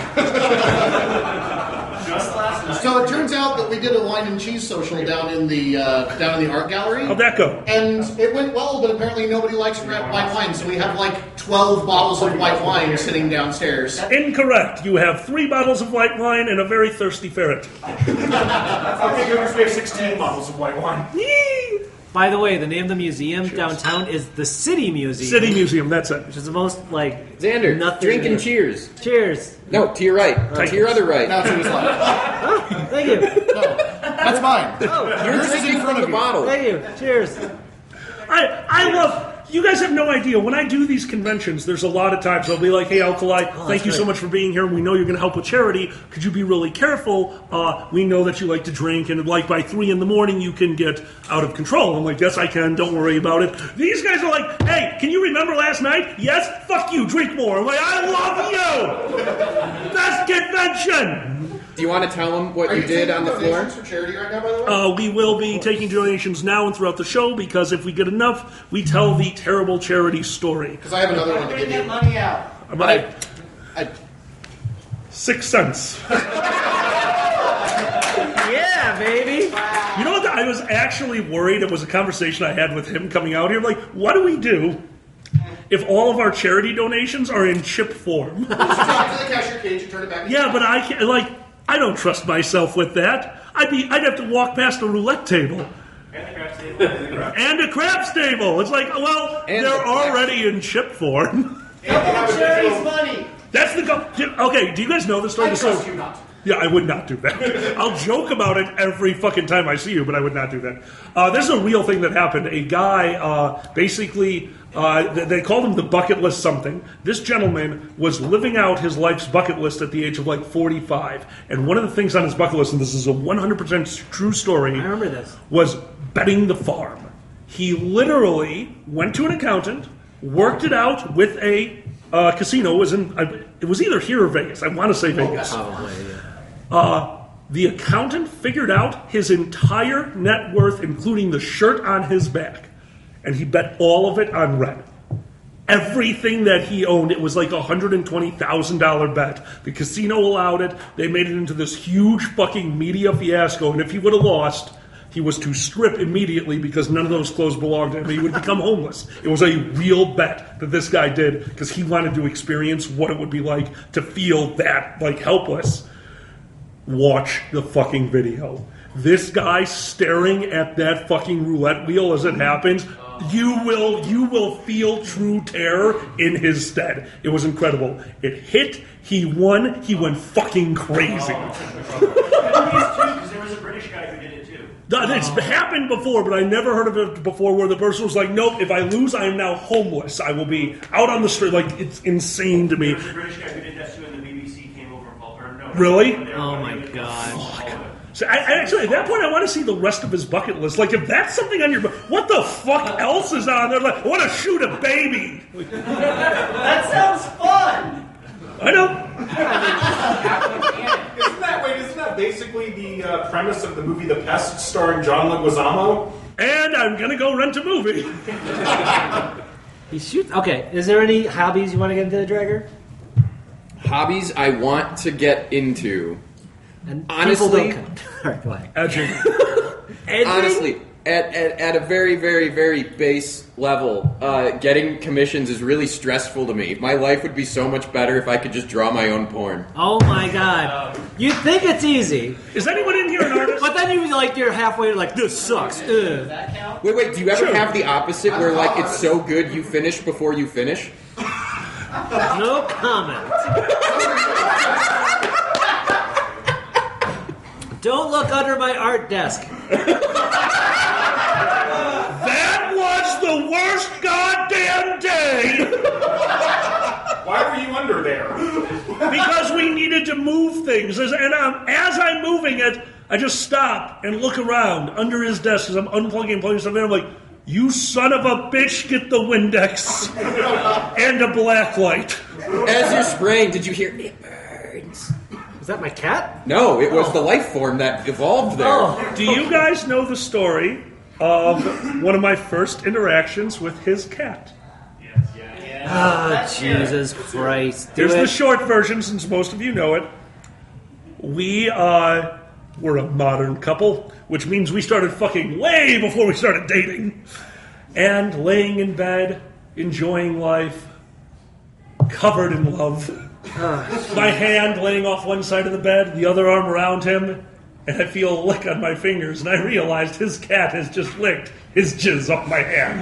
Just last night. So it turns out that we did a wine and cheese social down in the art gallery. How'd that go? And it went well, but apparently nobody likes white wine, so we have like 12 bottles of white wine sitting downstairs. Incorrect. You have 3 bottles of white wine and a very thirsty ferret. Okay, good. We have 16 bottles of white wine. By the way, the name of the museum downtown is the City Museum. City Museum, that's it. Which is the most, Xander, nothing. drink and cheers. Cheers. No, to your right. To your other right. Now to his left. Oh, thank you. No, that's mine. Oh, you're drinking from the bottle. Thank you. Cheers. I love... You guys have no idea. When I do these conventions, there's a lot of times I'll be like, hey, Alkali, thank you so much for being here. We know you're going to help with charity. Could you be really careful? We know that you like to drink, and by 3 in the morning, you can get out of control. I'm like, yes, I can. Don't worry about it. These guys are like, hey, can you remember last night? Yes? Fuck you. Drink more. I'm like, I love you. Best convention. Do you want to tell them what you did on the floor? For charity right now, by the way? We will be taking donations now and throughout the show because if we get enough, we tell the terrible charity story. Because I have another one to give you. Money out. I 6 cents. Yeah, baby. You know what? I was actually worried. It was a conversation I had with him coming out here. I'm like, what do we do if all of our charity donations are in chip form? Just drop to the cashier cage and turn it back. Yeah, but I can't, I don't trust myself with that. I'd have to walk past a roulette table. And a craps table. It's like, well, they're already in chip form. Charity's money. That's the okay. Do you guys know the story? I trust you not. Yeah, I would not do that. I'll joke about it every fucking time I see you, but I would not do that. This is a real thing that happened. A guy, basically, they called him the bucket list something. This gentleman was living out his life's bucket list at the age of like 45. And one of the things on his bucket list, and this is a 100% true story, I remember this, was betting the farm. He literally went to an accountant, worked it out with a casino. It was either here or Vegas. I want to say Vegas. probably. Yeah. The accountant figured out his entire net worth, including the shirt on his back, and he bet all of it on red. Everything that he owned, it was like a $120,000 bet. The casino allowed it. They made it into this huge fucking media fiasco, and if he would have lost, he was to strip immediately because none of those clothes belonged to him. He would become homeless. It was a real bet that this guy did because he wanted to experience what it would be like to feel that, like, helpless. Watch the fucking video. This guy staring at that fucking roulette wheel as it happens, you will feel true terror in his stead. It was incredible. It hit, he won, he went fucking crazy. Because there was a British guy who did it too. It's happened before, but I never heard of it before where the person was like, nope, if I lose, I am now homeless. I will be out on the street. Like, it's insane to me. There was a British guy who did that too, and the BBC came over and followed. No, Really? Oh my god. So I actually, at that point, I want to see the rest of his bucket list. Like, if that's something on your... What the fuck else is on there? Like, I want to shoot a baby. That sounds fun! I know. Isn't that basically the premise of the movie The Pest starring John Leguizamo? And I'm going to go rent a movie. He shoots. Okay, is there any hobbies you want to get into, Dragger? Hobbies I want to get into. And Honestly, people don't come. All right, go ahead. Edging. Honestly, at a very, very, very base level, getting commissions is really stressful to me. My life would be so much better if I could just draw my own porn. Oh my god. You think it's easy, Is anyone in here an artist? but then you're halfway like, this sucks. Does that count? Wait, do you ever Sure. have the opposite where, like, it's so good you finish before you finish? No comment. Don't look under my art desk. That was the worst goddamn day. Why were you under there? Because we needed to move things. As I'm moving it, I just stop and look around under his desk as I'm unplugging and plugging stuff in. I'm like, you son of a bitch, get the Windex and a black light. As you're spraying, did you hear it burns? Is that my cat? No, it was the life form that evolved there. Oh. Do you guys know the story of one of my first interactions with his cat? Oh, Jesus Christ. Do Here's it. the short version, since most of you know it. We were a modern couple, which means we started fucking way before we started dating. And laying in bed, enjoying life, covered in love. My hand laying off one side of the bed, the other arm around him, and I feel a lick on my fingers, and I realized his cat has just licked his jizz off my hand.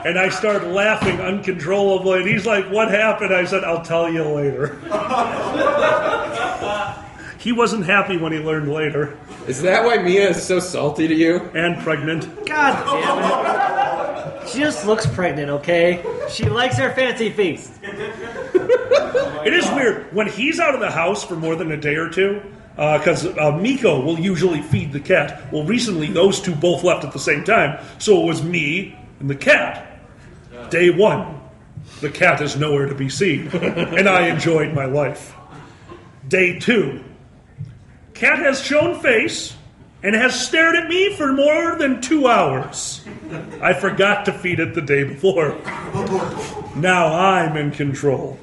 And I start laughing uncontrollably, and he's like, what happened? I said, I'll tell you later. He wasn't happy when he learned later. Is that why Mia is so salty to you? And pregnant. God damn it. She just looks pregnant, okay? She likes her fancy feast. It is weird. When he's out of the house for more than a day or two, because Miko will usually feed the cat. Well, recently those two both left at the same time, so it was me and the cat. Day one, the cat is nowhere to be seen, and I enjoyed my life. Day two, cat has shown face and has stared at me for more than 2 hours. I forgot to feed it the day before. Now I'm in control.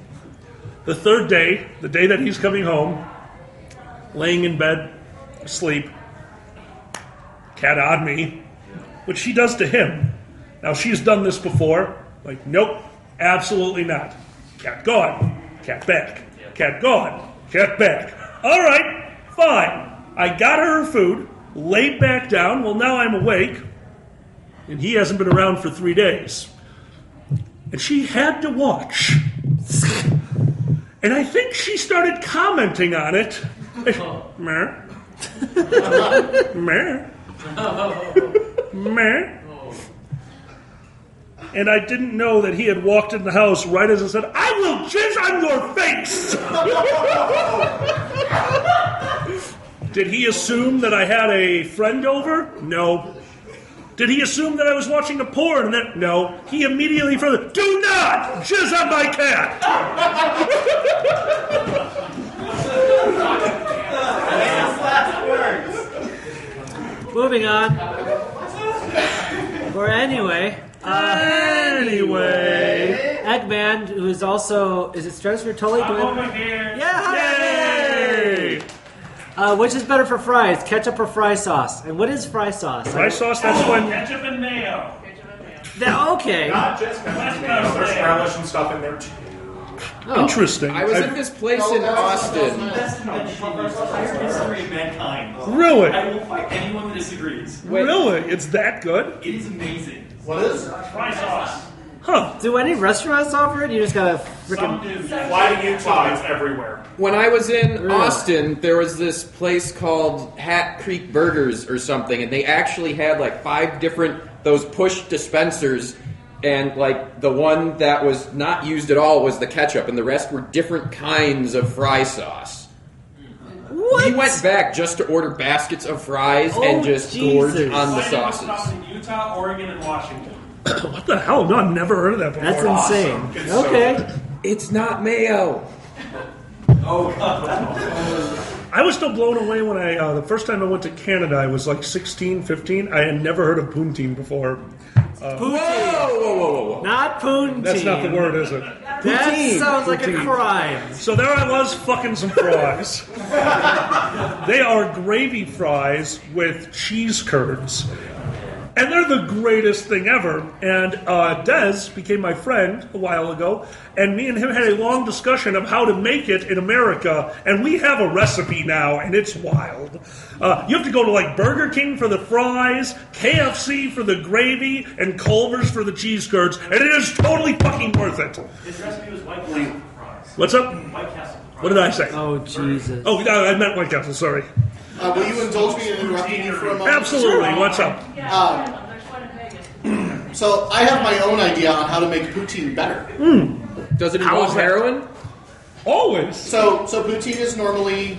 The third day, the day that he's coming home, laying in bed, asleep, cat on me, which she does to him. Now, she's done this before. Like, nope, absolutely not. Cat gone, cat back. Cat gone, cat back. All right, fine. I got her food, laid back down. Well, now I'm awake, and he hasn't been around for 3 days. and she had to watch. And I think she started commenting on it. Meh. Meh. Meh. And I didn't know that he had walked in the house right as I said, I will jizz on your face! Did he assume that I had a friend over? No. Did he assume that I was watching a porn? No. He immediately further, do not jizz on my cat! Moving on. Or anyway. Eggman, who is also... Is it Stratosphere totally doing... I'm over here. Yeah, hi! Which is better for fries, ketchup or fry sauce? And what is fry sauce? Fry sauce, that's when... Ketchup and mayo. Okay. Not just ketchup. There's relish and stuff in there too. Oh. Interesting. I was at this place in Austin. Best invention in the entire history of mankind. Really? I will fight anyone that disagrees. Really? It's that good? It is amazing. What is? Fry sauce. Huh. Do any restaurants offer it? You just gotta Some freaking... do. Fly to Utah, it's everywhere. When I was in Really? Austin, there was this place called Hat Creek Burgers or something, and they actually had like 5 different those push dispensers, and like the one that was not used at all was the ketchup, and the rest were different kinds of fry sauce. What? We went back just to order baskets of fries and just gorge Jesus. on the Fly to sauces. in Utah, Oregon, and Washington. What the hell? No, I've never heard of that before. That's insane. It's so Okay. good. It's not mayo. I was still blown away when the first time I went to Canada, I was like 16, 15. I had never heard of poutine before. Whoa. Not poutine. That's not the word, is it? That sounds like a crime. So there I was fucking some fries. They are gravy fries with cheese curds. And they're the greatest thing ever. And Des became my friend a while ago, and me and him had a long discussion of how to make it in America, and we have a recipe now, and it's wild. You have to go to like Burger King for the fries, KFC for the gravy, and Culver's for the cheese curds, and it is totally fucking worth it. This recipe was White Castle fries. What's up? White Castle fries. What did I say? Oh, Jesus. Oh, I meant White Castle, sorry. Will you indulge me in interrupting you for a moment? Absolutely, what's up? So I have my own idea on how to make poutine better. Does it How involve is that? heroin? Always. So poutine is normally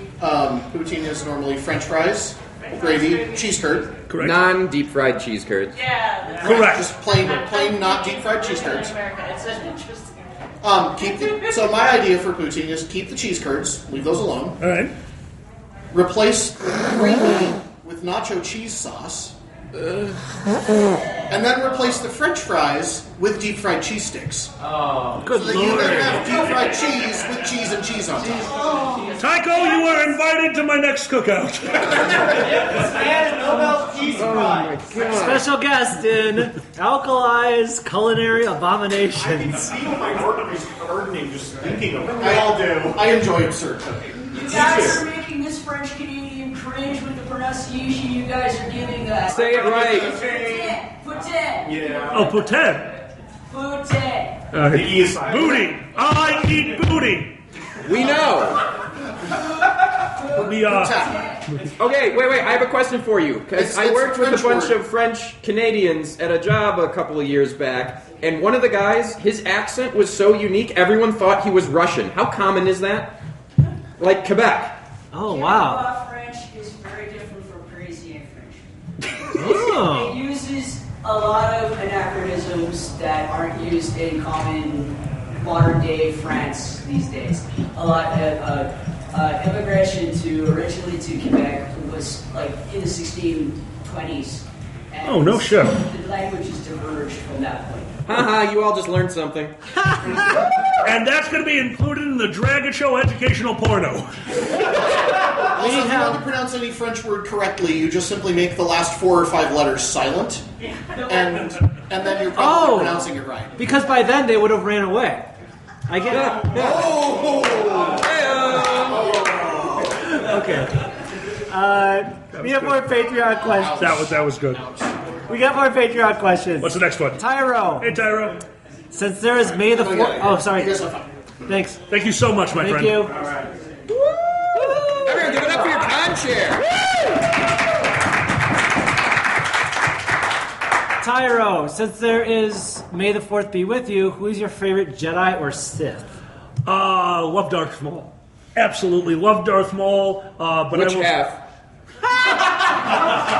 French fries, gravy, cheese curd, Correct. Non-deep fried cheese curds. Correct. just plain not deep fried cheese curds. It's an interesting. So my idea for poutine is keep the cheese curds, leave those alone. All right. Replace gravy with nacho cheese sauce. And then replace the French fries with deep fried cheese sticks. Good So that you lord. then have deep fried cheese with cheese and cheese on top. Tycho, you are invited to my next cookout. And Nobel Peace Prize. Special guest in Alkali's Culinary I can Abominations. feel my arteries hardening just thinking of it. We all do. I enjoy absurd cooking. You guys are making this French Canadian cringe with the pronunciation you guys are giving us. Say it right. Poutine. Yeah. Oh, poutine. Poutine. The E is silent. Booty. I eat booty. We know. We Okay, wait. I have a question for you. Because I It's worked with a French bunch word. of French Canadians at a job a couple of years back, and one of the guys, his accent was so unique, everyone thought he was Russian. How common is that? Like Quebec. Oh, wow. Québécois French is very different from Parisian French. Oh. It uses a lot of anachronisms that aren't used in common modern day France these days. A lot of immigration originally to Quebec was like in the 1620s. And Oh, no shit. The languages diverged from that point. Haha, you all just learned something. And that's going to be included in the Dragon Show educational porno. Also, if you want to pronounce any French word correctly, you just simply make the last 4 or 5 letters silent, and then you're probably pronouncing it right. Because by then they would have ran away. I get it. Okay. We have more Patreon questions. That was good. We got more Patreon questions. What's the next one? Tyro. Hey, Tyro. Since there is May the 4th... Oh, sorry. You guys have fun. Thanks. Thank you so much, my Thank friend. you. Everyone, give it up for your con chair. Tyro, since there is May the 4th be with you, who is your favorite Jedi or Sith? Love Darth Maul. Absolutely love Darth Maul. But Which I will, half?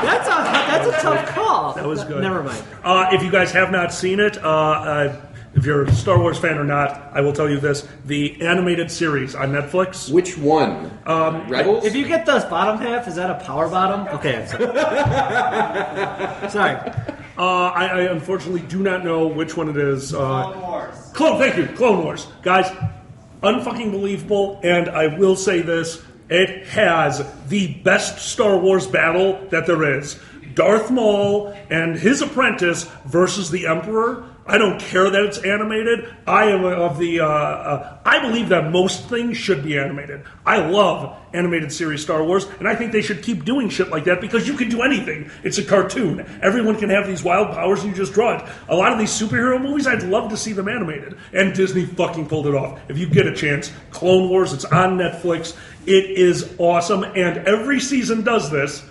That's a tough call. That was good. Never mind. If you guys have not seen it, if you're a Star Wars fan or not, I will tell you this: the animated series on Netflix. Which one? Rebels? If you get the bottom half, is that a power bottom? Okay, I'm sorry. Sorry. I unfortunately do not know which one it is. Clone Wars. Thank you, Clone Wars, guys. Unfucking believable, and I will say this: it has the best Star Wars battle that there is. Darth Maul and his apprentice versus the Emperor. I don't care that it's animated. I am of the. I believe that most things should be animated. I love animated series Star Wars, and I think they should keep doing shit like that because you can do anything. It's a cartoon. Everyone can have these wild powers, and you just draw it. A lot of these superhero movies, I'd love to see them animated, and Disney fucking pulled it off. If you get a chance, Clone Wars. It's on Netflix. It is awesome, and every season does this.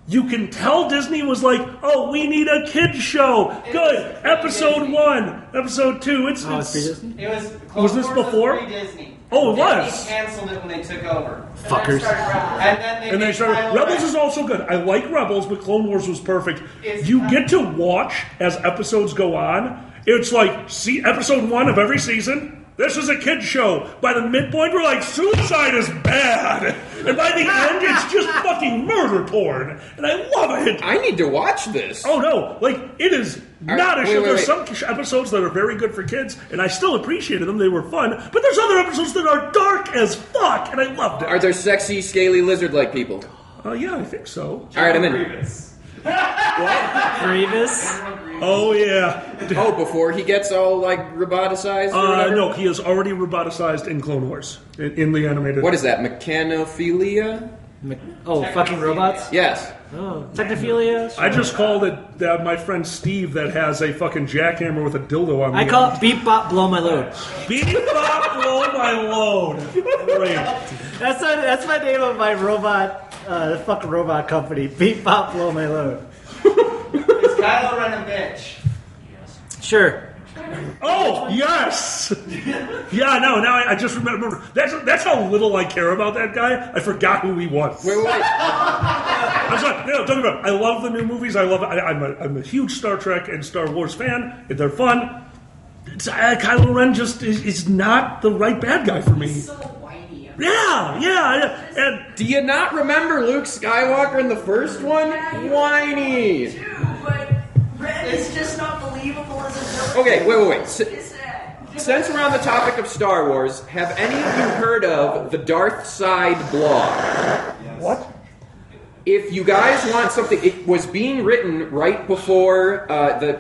You can tell Disney was like, "Oh, we need a kids show." Good. Episode 1, episode 2. It's pre-Disney? It was. Was this before? Disney. Oh, it Disney was. canceled it when they took over. Fuckers. And then they started. Rebels is also good. I like Rebels, but Clone Wars was perfect. You get to watch as episodes go on. It's like, see episode 1 of every season. This is a kid's show. By the midpoint, we're like, suicide is bad. And by the end, it's just fucking murder porn. And I love it. I need to watch this. Oh, no. Like, it is not a show. There's some episodes that are very good for kids, and I still appreciated them. They were fun. But there's other episodes that are dark as fuck, and I loved it. Are there sexy, scaly lizard-like people? Yeah, I think so. All right, I'm in. Grievous? Oh, yeah. Oh, before he gets all, like, roboticized or whatever? No, he is already roboticized in Clone Wars, in the animated. What is that, mechanophilia? Fucking robots? Yes. Oh, technophilia? I just called it my friend Steve that has a fucking jackhammer with a dildo on. I call it Beep Bop Blow My Load. Beep Bop Blow My Load. Great. That's my name of my robot, fucking robot company. Beep Bop Blow My Load. Is Kylo Ren a bitch? Sure. Oh, yes! Yeah, no, now I just remember. That's how little I care about that guy. I forgot who he was. Wait. I'm sorry. No, don't get me wrong. I love the new movies. I love it. I'm a huge Star Trek and Star Wars fan. They're fun. Kylo Ren just is not the right bad guy for me. He's so whiny. Yeah. And Do you not remember Luke Skywalker in the first one? Whiny. Too, but Ren is just not believable as a villain. Okay, wait. It's sad. Since we're on the topic of Star Wars, have any of you heard of the Darth Side blog? what? If you guys want something, it was being written right before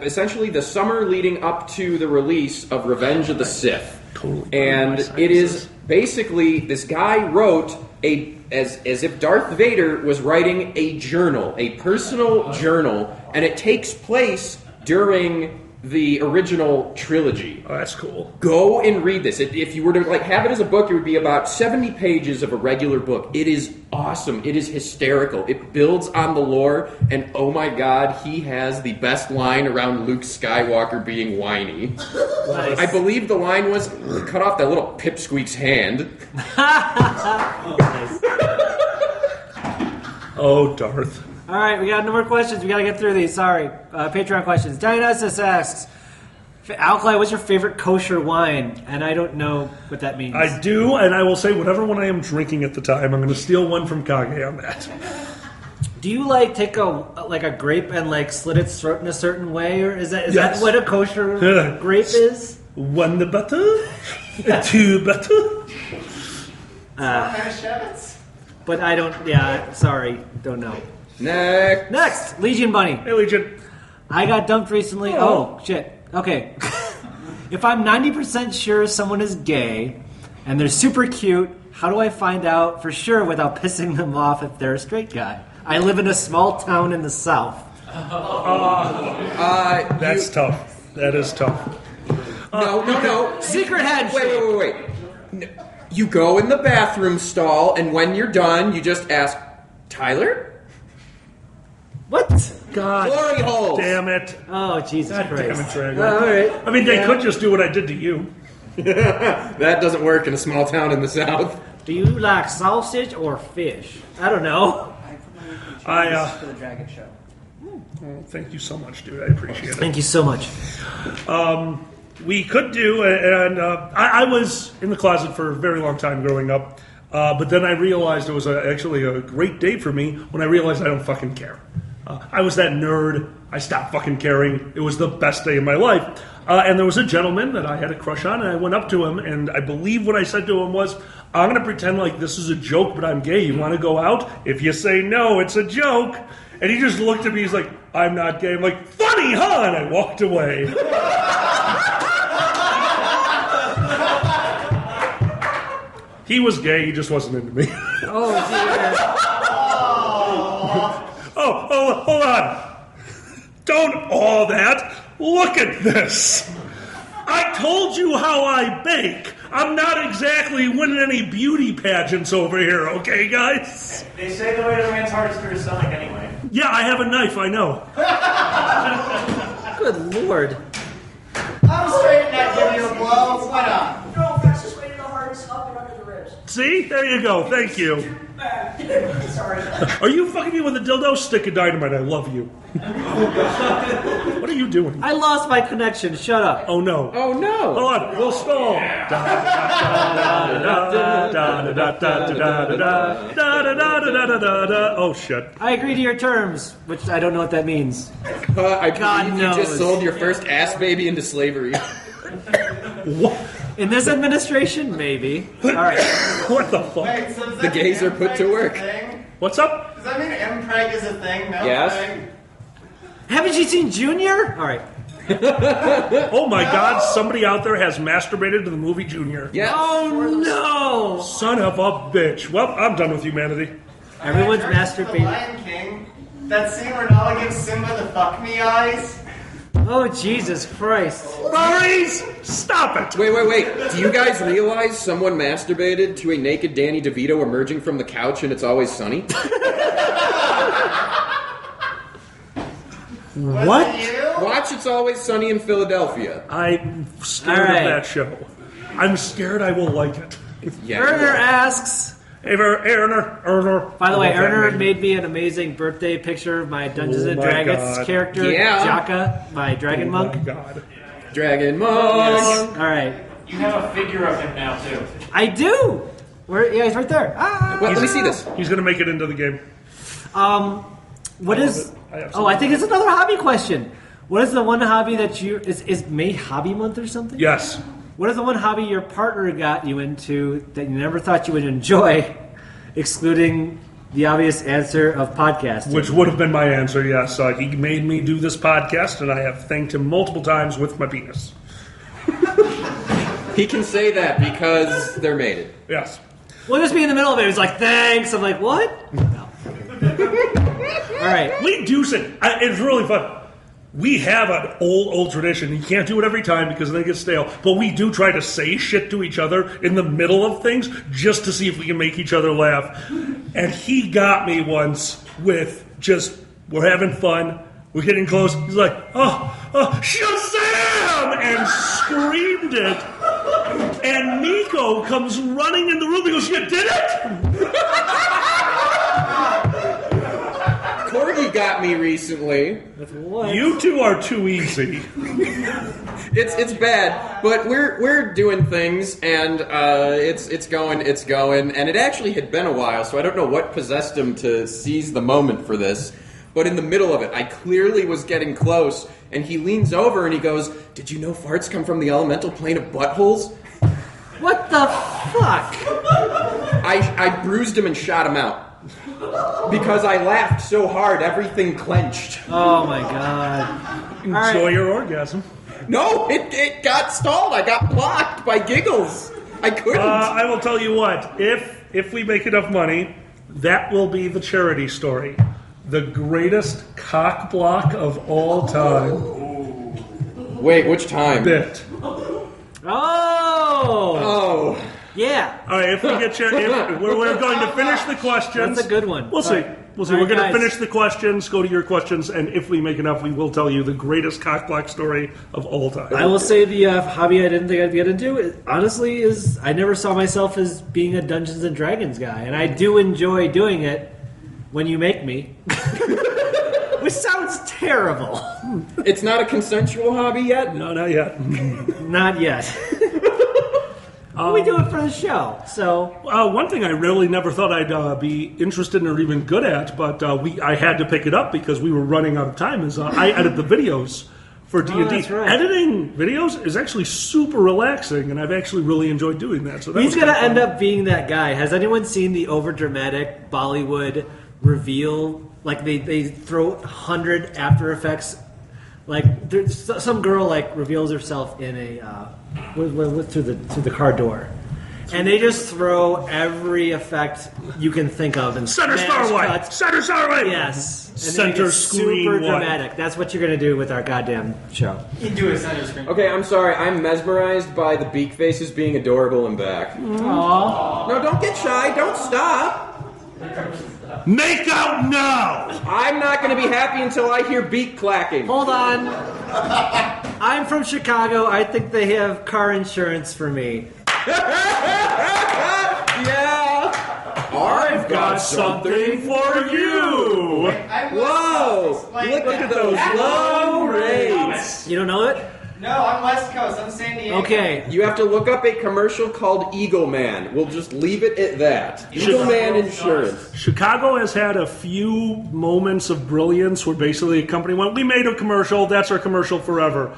essentially the summer leading up to the release of Revenge of the Sith. Totally. And it is basically, this guy wrote as if Darth Vader was writing a journal, a personal journal, and it takes place during the original trilogy. Oh, that's cool. Go and read this. If you were to have it as a book, it would be about 70 pages of a regular book. It is awesome. It is hysterical. It builds on the lore, and oh my god, he has the best line around Luke Skywalker being whiny. Nice. I believe the line was, cut off that little pipsqueak's hand. Oh, Darth. All right, we got no more questions. We got to get through these. Sorry. Patreon questions. Dionysus asks, Alkali, what's your favorite kosher wine? And I don't know what that means. I do, and I will say whatever one I am drinking at the time, I'm going to steal one from Kage on that. Do you take a grape and slit its throat in a certain way, or is that Yes. what a kosher grape is? One the butter, two butter. But I don't. Yeah, sorry, don't know. Next. Legion Bunny. Hey, Legion. I got dumped recently. Oh shit. Okay. If I'm 90% sure someone is gay and they're super cute, how do I find out for sure without pissing them off if they're a straight guy? I live in a small town in the South. That's tough. That is tough. No. Secret handshake. Wait. No, you go in the bathroom stall, and when you're done, you just ask, Tyler? What? God. Glory holes. Damn it. Oh, Jesus God Christ. damn it, Drago. All right. I mean, they could just do what I did to you. That doesn't work in a small town in the South. Do you like sausage or fish? I don't know. For the Dragon Show. Well, thank you so much, dude. I appreciate it. Thank you so much. We could do, and I was in the closet for a very long time growing up, but then I realized it was actually a great day for me when I realized I don't fucking care. I was that nerd. I stopped fucking caring. It was the best day of my life. And there was a gentleman that I had a crush on, and I went up to him, and I believe what I said to him was, I'm going to pretend like this is a joke, but I'm gay. You want to go out? If you say no, it's a joke. And he just looked at me. He's like, I'm not gay. I'm like, funny, huh? And I walked away. He was gay. He just wasn't into me. Oh, dear. Oh, hold on. Don't all that. Look at this. I told you how I bake. I'm not exactly winning any beauty pageants over here, okay, guys? They say the way to a man's heart is through his stomach anyway. Yeah, I have a knife, I know. Good Lord. I'm straight and not giving you a blow. Why not? No, fastest way to the heart is up and under the ribs. See? There you go. Thank you. Sorry. Are you fucking me with a dildo? Stick of dynamite. I love you. What are you doing? I lost my connection. Shut up. Oh, no. Oh, no. Hold on. We'll stall. Oh, shit. I agree to your terms, which I don't know what that means. I God believe you just knows. sold your first ass baby into slavery. What? In this administration, maybe. All right. What the fuck? Wait, so does The that mean gays are put to impreg is a work. thing? What's up? Does that mean impreg is a thing? No Yes. thing? Haven't you seen Junior? All right. Oh my god, somebody out there has masturbated to the movie Junior. Yes. Oh, no. Son of a bitch. Well, I'm done with humanity. Everyone's The masturbating. Lion King. That scene where Nala gives Simba the fuck me eyes. Oh, Jesus Christ. Maurice, stop it. Wait. Do you guys realize someone masturbated to a naked Danny DeVito emerging from the couch and It's Always Sunny? Was What? it you? Watch It's Always Sunny in Philadelphia. I'm scared All right. of that show. I'm scared I will like it. Yeah. Erner asks. Hey, Erner. By the I way, love that Erner name. made me an amazing birthday picture of my Dungeons Oh and my Dragons God. character, Yeah. Jaka, my Dragon Oh Monk. my god. Dragon Monk. All right. You have a figure of him now, too. I do. Where? Yeah, he's right there. Wait, let me see this. He's gonna make it into the game. What is? I have Oh, I think it's another hobby question. What is the one hobby that you is May Hobby Month or something? Yes. What is the one hobby your partner got you into that you never thought you would enjoy, excluding the obvious answer of podcasting? Which would have been my answer, yes. He made me do this podcast, and I have thanked him multiple times with my penis. He can say that because they're mated. Yes. Well, just be in the middle of it. He's like, thanks. I'm like, what? No. All right. We do say, it's really fun. We have an old tradition. You can't do it every time because then it gets stale. But we do try to say shit to each other in the middle of things just to see if we can make each other laugh. And he got me once with just, we're having fun. We're getting close. He's like, oh, Shazam! And screamed it. And Nico comes running in the room. He goes, you did it? Corgi got me recently. What? You two are too easy. It's bad, but we're doing things, and it's going, and it actually had been a while, so I don't know what possessed him to seize the moment for this. But in the middle of it, I clearly was getting close, and he leans over and he goes, "Did you know farts come from the elemental plane of buttholes?" What the fuck? I bruised him and shot him out. Because I laughed so hard, everything clenched. Oh my god. Enjoy your orgasm. No, it got stalled. I got blocked by giggles. I couldn't. I will tell you what. If we make enough money, that will be the charity story. The greatest cock block of all time. Wait, which time? Bit. Yeah. All right, if we get you, we're going to finish the questions. That's a good one. We'll see. All right. We'll see. All We're right, going to guys. finish the questions, go to your questions, and if we make enough, we will tell you the greatest cockblock story of all time. I will say the hobby I didn't think I'd get into, honestly, is I never saw myself as being a Dungeons and Dragons guy, and I do enjoy doing it when you make me. Which sounds terrible. It's not a consensual hobby yet? No, not yet. Not yet. We do it for the show, so... One thing I really never thought I'd be interested in or even good at, but I had to pick it up because we were running out of time, is I edit the videos for D&D. that's right. Editing videos is actually super relaxing, and I've actually really enjoyed doing that. So He's going to end up being that guy. Has anyone seen the overdramatic Bollywood reveal? Like, they throw 100 After Effects. Like, there's some girl, like, reveals herself in a... through the car door. And they just throw every effect you can think of. And Center Starlight! Center Starlight! Yes. And Center it's screen super white. dramatic. That's what you're going to do with our goddamn show. You can do a center screen. Okay, I'm sorry. I'm mesmerized by the beak faces being adorable and back. Aww. No, don't get shy. Don't stop. Make out now! I'm not going to be happy until I hear beak clacking. Hold on. I'm from Chicago. I think they have car insurance for me. Yeah. I've Got something for you! Whoa! Look at those low rates. You don't know it? No, I'm West Coast. I'm San Diego. Okay. You have to look up a commercial called Eagle Man. We'll just leave it at that. Eagle Man Insurance. Chicago has had a few moments of brilliance where basically a company went, we made a commercial, that's our commercial forever.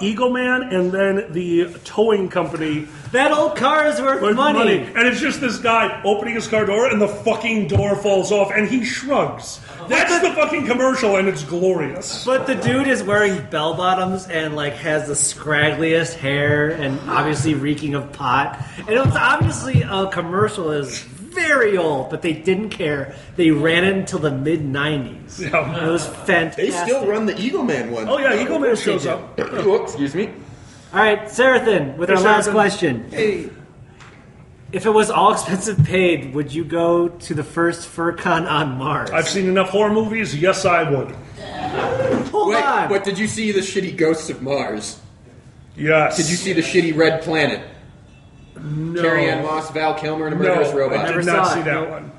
Eagle Man and then the towing company. That old car is worth money. And it's just this guy opening his car door and the fucking door falls off and he shrugs. That's the fucking commercial and it's glorious. But the dude is wearing bell bottoms and like has the scraggliest hair and obviously reeking of pot. And it was obviously a commercial that is very old, but they didn't care. They ran it until the mid-90s. Yeah. It was fantastic. They still run the Eagle Man one. Oh yeah, Eagle Man course they shows do. up. Oh, excuse me. All right, Sarathan, with Hey, our last Sarathan. question. Hey. If it was all expensive paid, would you go to the first FurCon on Mars? I've seen enough horror movies, yes I would. Hold Wait, on. but did you see the shitty Ghosts of Mars? Yes. Did you see the shitty Red Planet? No. Carrie Ann Moss, Val Kilmer, and a murderous No, robot. I Never did not saw see it, that no. one.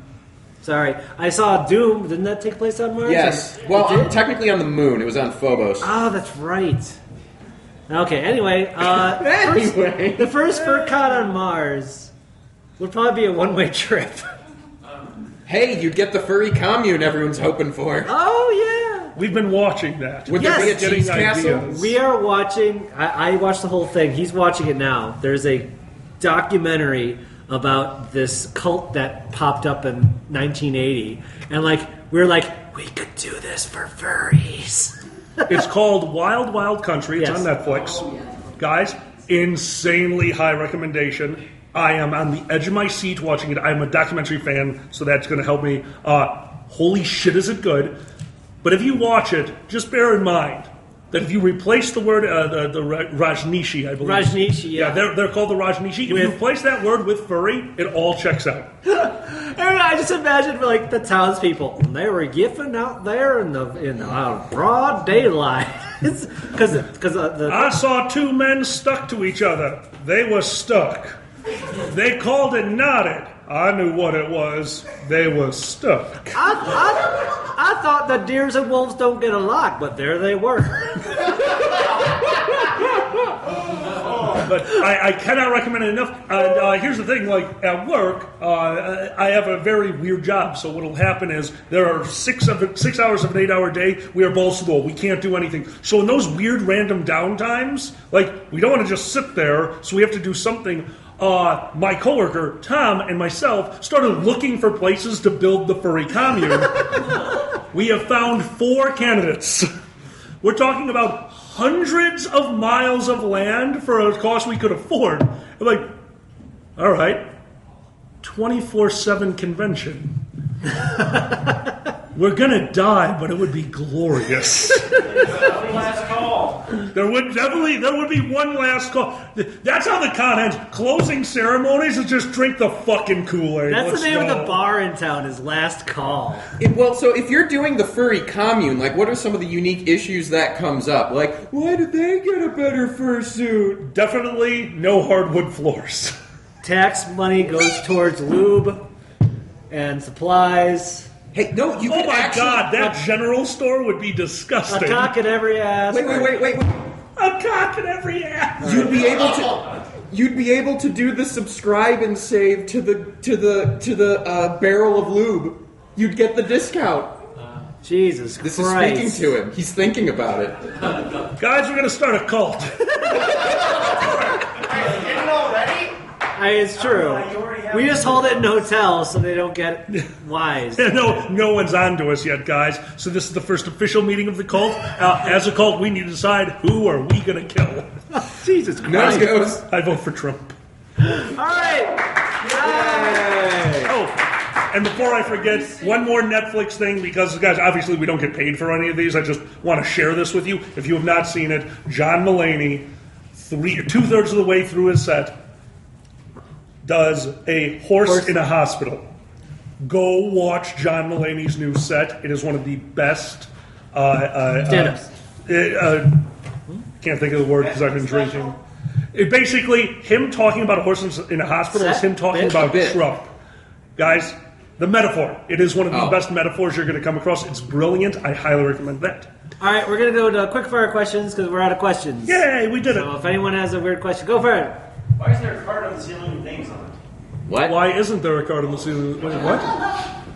Sorry. I saw Doom. Didn't that take place on Mars? Yes. Well, technically on the moon. It was on Phobos. Oh, that's right. Okay, anyway. Anyway. The first FurCon on Mars would probably be a one-way trip. Hey, you'd get the furry commune everyone's hoping for. Oh, We've been watching that. Would Yes. there be a Getting cheese castle? yeah. ideas. We are watching... I watched the whole thing. He's watching it now. There's a documentary about this cult that popped up in 1980. And, we were like, we could do this for furries. It's called Wild Wild Country. It's Yes. on Netflix. Guys, insanely high recommendation. I am on the edge of my seat watching it. I'm a documentary fan, so that's going to help me. Holy shit, is it good? But if you watch it, just bear in mind that if you replace the word, the Rajneeshi, I believe. Rajneeshi, yeah. they're called the Rajneeshi. If you replace that word with furry, it all checks out. And I just imagine the townspeople. They were yiffing out there in the broad daylight. Because I saw two men stuck to each other. They were stuck. They called it knotted. I knew what it was. They were stuck. I thought that deers and wolves don't get along, but there they were. But I cannot recommend it enough. And here's the thing: at work, I have a very weird job. So what'll happen is there are 6 hours of an 8-hour day. We are balls to the wall. We can't do anything. So in those weird random downtimes, we don't want to just sit there. So we have to do something. My coworker Tom and myself started looking for places to build the furry commune. We have found 4 candidates. We're talking about hundreds of miles of land for a cost we could afford. We're all right, 24/7 convention. We're gonna die, but it would be glorious. Last call. There would be one last call. That's how the con ends. Closing ceremonies is just drink the fucking Kool-Aid. That's Let's the name go. of the bar in town is Last Call. So if you're doing the furry commune, like, what are some of the unique issues that comes up? Like, why did they get a better fursuit? Definitely no hardwood floors. Tax money goes towards lube and supplies. Hey, no, you Oh could my actually... god, that general store would be A disgusting. cock in every ass. Wait. A cock in every ass. You'd be able to do the subscribe and save to the barrel of lube. You'd get the discount. Jesus This Christ. is speaking to him. He's thinking about it. Guys, we're going to start a cult. Didn't already? It's true. We just hold it in hotels so they don't get wise. No one's on to us yet, guys. So this is the first official meeting of the cult. As a cult, we need to decide who are we going to kill. Jesus There Christ. he goes. I vote for Trump. All right. Yay. Oh, and before I forget, one more Netflix thing, because, guys, obviously we don't get paid for any of these. I just want to share this with you. If you have not seen it, John Mulaney, 2/3 of the way through his set, does a horse in a hospital. Go watch John Mulaney's new set. It is one of the best. Stand-ups. Can't think of the word because I've been drinking. Basically, him talking about a horse in a hospital is him talking about Trump. Guys, the metaphor. It is one of the best metaphors you're going to come across. It's brilliant. I highly recommend that. All right, we're going to go to quick fire questions because we're out of questions. Yay, we did So it. if anyone has a weird question, go for it. Why is there a card on the ceiling with names on it? What? Why isn't there a card on the ceiling? Wait, what?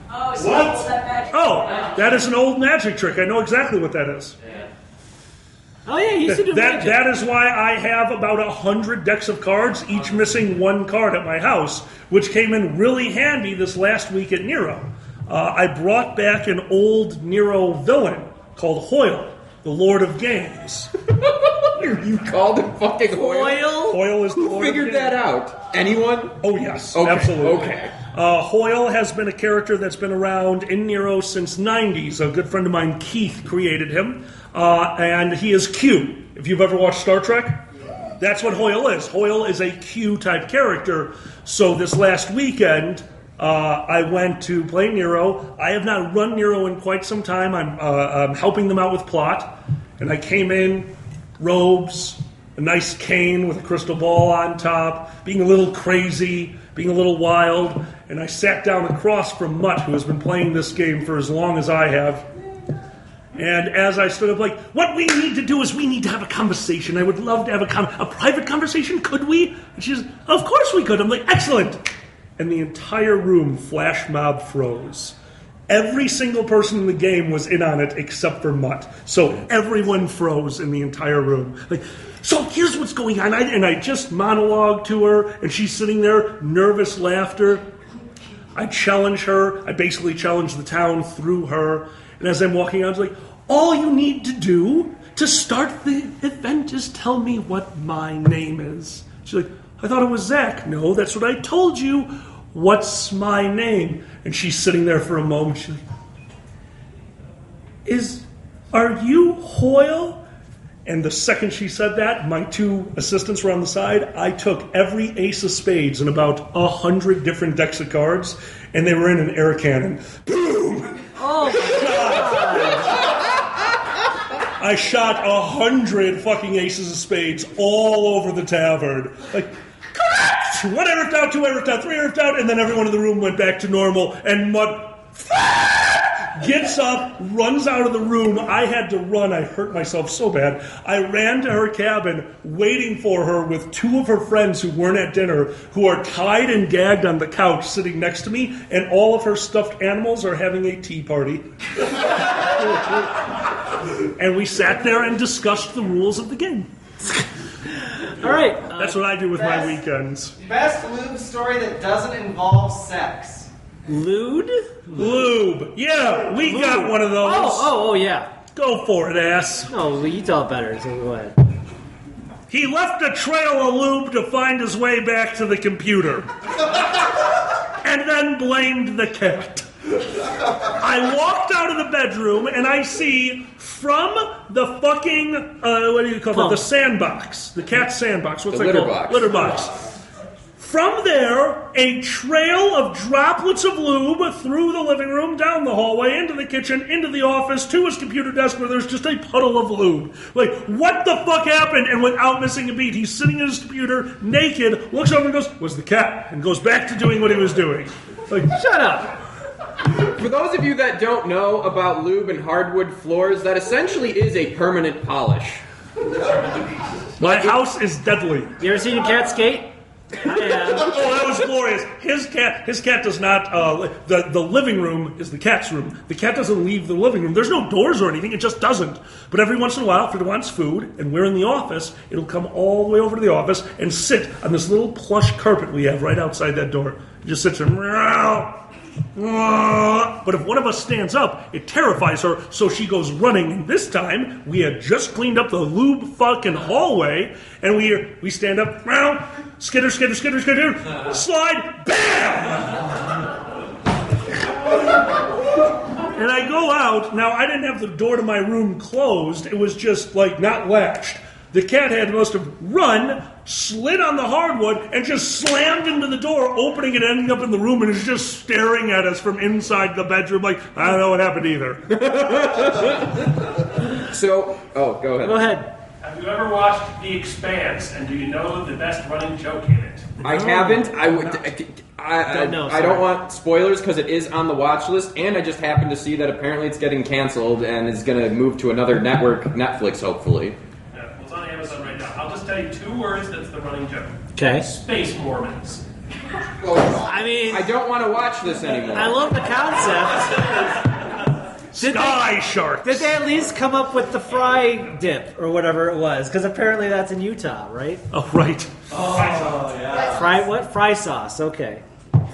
Oh, so what's that magic? Oh, that is an old magic trick. I know exactly what that is. Oh, yeah, you used to do magic. That is why I have about 100 decks of cards, each missing one card at my house, which came in really handy this last week at Nero. I brought back an old Nero villain called Hoyle, the Lord of Games. You called him fucking Hoyle? Hoyle is the Who Lord figured of Games. that out? Anyone? Oh, yes, Okay, absolutely. okay. Hoyle has been a character that's been around in Nero since 90s. A good friend of mine, Keith, created him. And he is Q. If you've ever watched Star Trek, that's what Hoyle is. Hoyle is a Q-type character. So this last weekend, I went to play Nero. I have not run Nero in quite some time. I'm helping them out with plot. And I came in, robes, a nice cane with a crystal ball on top, being a little crazy, being a little wild. And I sat down across from Mutt, who has been playing this game for as long as I have. And as I stood up, like, what we need to do is we need to have a conversation. I would love to have a private conversation. Could we? And she's, of course we could. I'm like, excellent. And the entire room, flash mob, froze. Every single person in the game was in on it except for Mutt. So everyone froze in the entire room. Like, so here's what's going on. And I just monologued to her, and she's sitting there, nervous laughter. I challenge her. I basically challenge the town through her. And as I'm walking out, I was like, all you need to do to start the event is tell me what my name is. She's like, I thought it was Zach. No, that's what I told you. What's my name? And she's sitting there for a moment. She's like, are you Hoyle? And the second she said that, my two assistants were on the side. I took every ace of spades and about 100 different decks of cards, and they were in an air cannon. Boom! Oh, my God. I shot 100 fucking aces of spades all over the tavern. Like, correct! 1 ripped out, 2 ripped out, 3 ripped out, and then everyone in the room went back to normal, and Mutt gets up, runs out of the room. I had to run. I hurt myself so bad. I ran to her cabin, waiting for her with 2 of her friends who weren't at dinner, who are tied and gagged on the couch sitting next to me, and all of her stuffed animals are having a tea party. And we sat there and discussed the rules of the game. All right. That's what I do with my weekends. Best lube story that doesn't involve sex. Lewd? Lube. Yeah, we got one of those. Oh, yeah. Go for it, ass. No, you tell it better, so go ahead. He left a trail of lube to find his way back to the computer. And then blamed the cat. I walked out of the bedroom and I see from the fucking, what do you call it? The sandbox. The cat sandbox. What's The that litter called? box. Litter box. From there, a trail of droplets of lube through the living room, down the hallway, into the kitchen, into the office, to his computer desk where there's just a puddle of lube. Like, what the fuck happened? And without missing a beat, he's sitting at his computer, naked, looks over and goes, "Was the cat?" And goes back to doing what he was doing. Like, Shut up. For those of you that don't know about lube and hardwood floors, that essentially is a permanent polish. my house is deadly. You ever seen a cat skate? Oh, that was glorious. His cat does not, the living room is the cat's room. The cat doesn't leave the living room. There's no doors or anything. It just doesn't. But every once in a while, if it wants food, and we're in the office, it'll come all the way over to the office and sit on this little plush carpet we have right outside that door. It just sits there. But if one of us stands up, it terrifies her, so she goes running. And this time, we had just cleaned up the lube fucking hallway, and we stand up, skitter, skitter, skitter, skitter, slide, bam! And I go out. Now, I didn't have the door to my room closed. It was just, not latched. The cat must have run, slid on the hardwood, and just slammed into the door, opening it, ending up in the room, and is just staring at us from inside the bedroom like, I don't know what happened either. So, go ahead. Go ahead. Have you ever watched The Expanse, and do you know the best running joke in it? I haven't. I don't want spoilers because it is on the watch list, and I just happened to see that apparently it's getting canceled and is going to move to another network, Netflix, hopefully. Yeah, well, it's on Amazon right now. I'll just tell you 2 words that's the running joke. Okay. Space Mormons. I mean, I don't want to watch this anymore. I love the concept. Sky sharks. Did they at least come up with the fry dip or whatever it was? Because apparently that's in Utah, right? Oh, right. Fry sauce. Okay.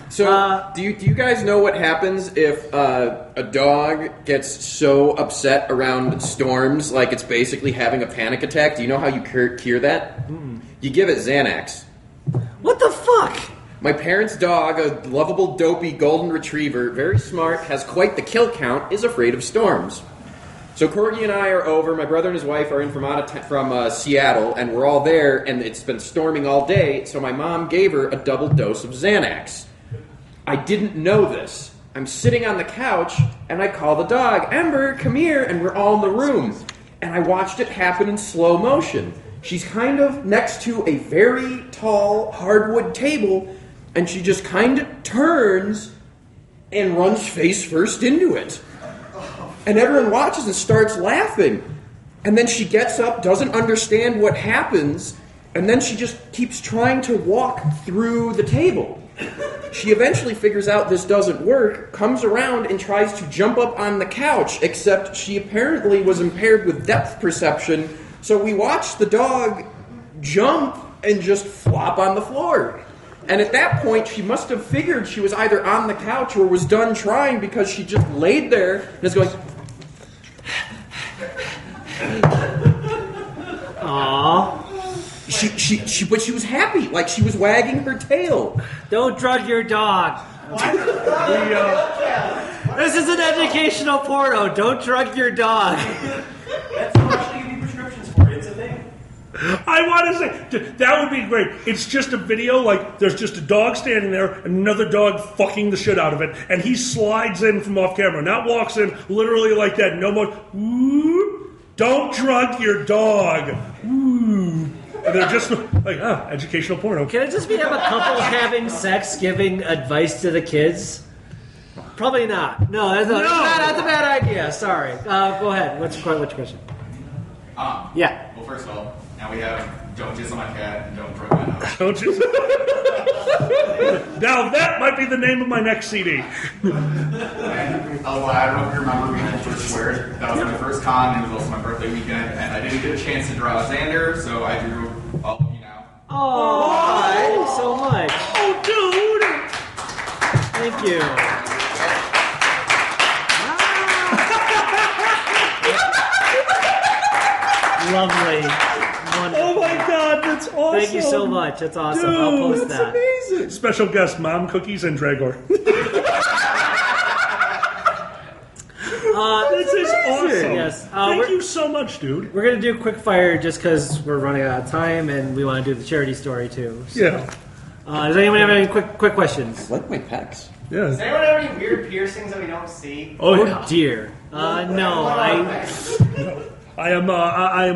So, do you guys know what happens if a dog gets so upset around storms, like it's basically having a panic attack? Do you know how you cure that? You give it Xanax. What the fuck? My parents' dog, a lovable, dopey golden retriever, very smart, has quite the kill count, is afraid of storms. So Corgi and I are over. My brother and his wife are in from Seattle, and we're all there, and it's been storming all day, so my mom gave her a double dose of Xanax. I didn't know this. I'm sitting on the couch, and I call the dog, Ember, come here, and we're all in the room. And I watched it happen in slow motion. She's kind of next to a very tall hardwood table, and she just kind of turns and runs face first into it. And everyone watches and starts laughing. And then she gets up, doesn't understand what happens, and then she just keeps trying to walk through the table. She eventually figures out this doesn't work, comes around and tries to jump up on the couch, except she apparently was impaired with depth perception, so we watched the dog jump and just flop on the floor. And at that point, she must have figured she was either on the couch or was done trying because she just laid there and is going... Aww. But she was happy, like she was wagging her tail. Don't drug your dog. This is an educational porno. Don't drug your dog. That's how much they give you prescriptions for. It's a thing. I want to say, that would be great. It's just a video, there's just a dog standing there, and another dog fucking the shit out of it, and he slides in from off camera, not walks in literally like that, no more, ooh, don't drug your dog, ooh. And they're just educational porno. Can it just be have a couple having sex giving advice to the kids? Probably not. No, that's a bad idea. Sorry. Go ahead. What's your question? Yeah. Well, first of all, now we have don't jizz on my cat and don't drug my dog. Don't jizz. Now that might be the name of my next CD. I don't know if you remember me and George Square. That was my first con, and it was also my birthday weekend, and I didn't get a chance to draw Xander, so I drew all of you now. Oh, thank you so much. Oh, dude. Thank you. Lovely. Wonderful. Oh my God, that's awesome. Thank you so much. That's awesome. Dude, I'll post that's that. Amazing. Special guest, Mom Cookies and Dragor. This is awesome. Yes. Thank you so much, dude. We're going to do quick fire just because we're running out of time and we want to do the charity story too. So. Yeah. Does anyone have any quick questions? I like my pecs. Yeah. Does anyone have any weird piercings that we don't see? Oh, yeah. Dear. No, I am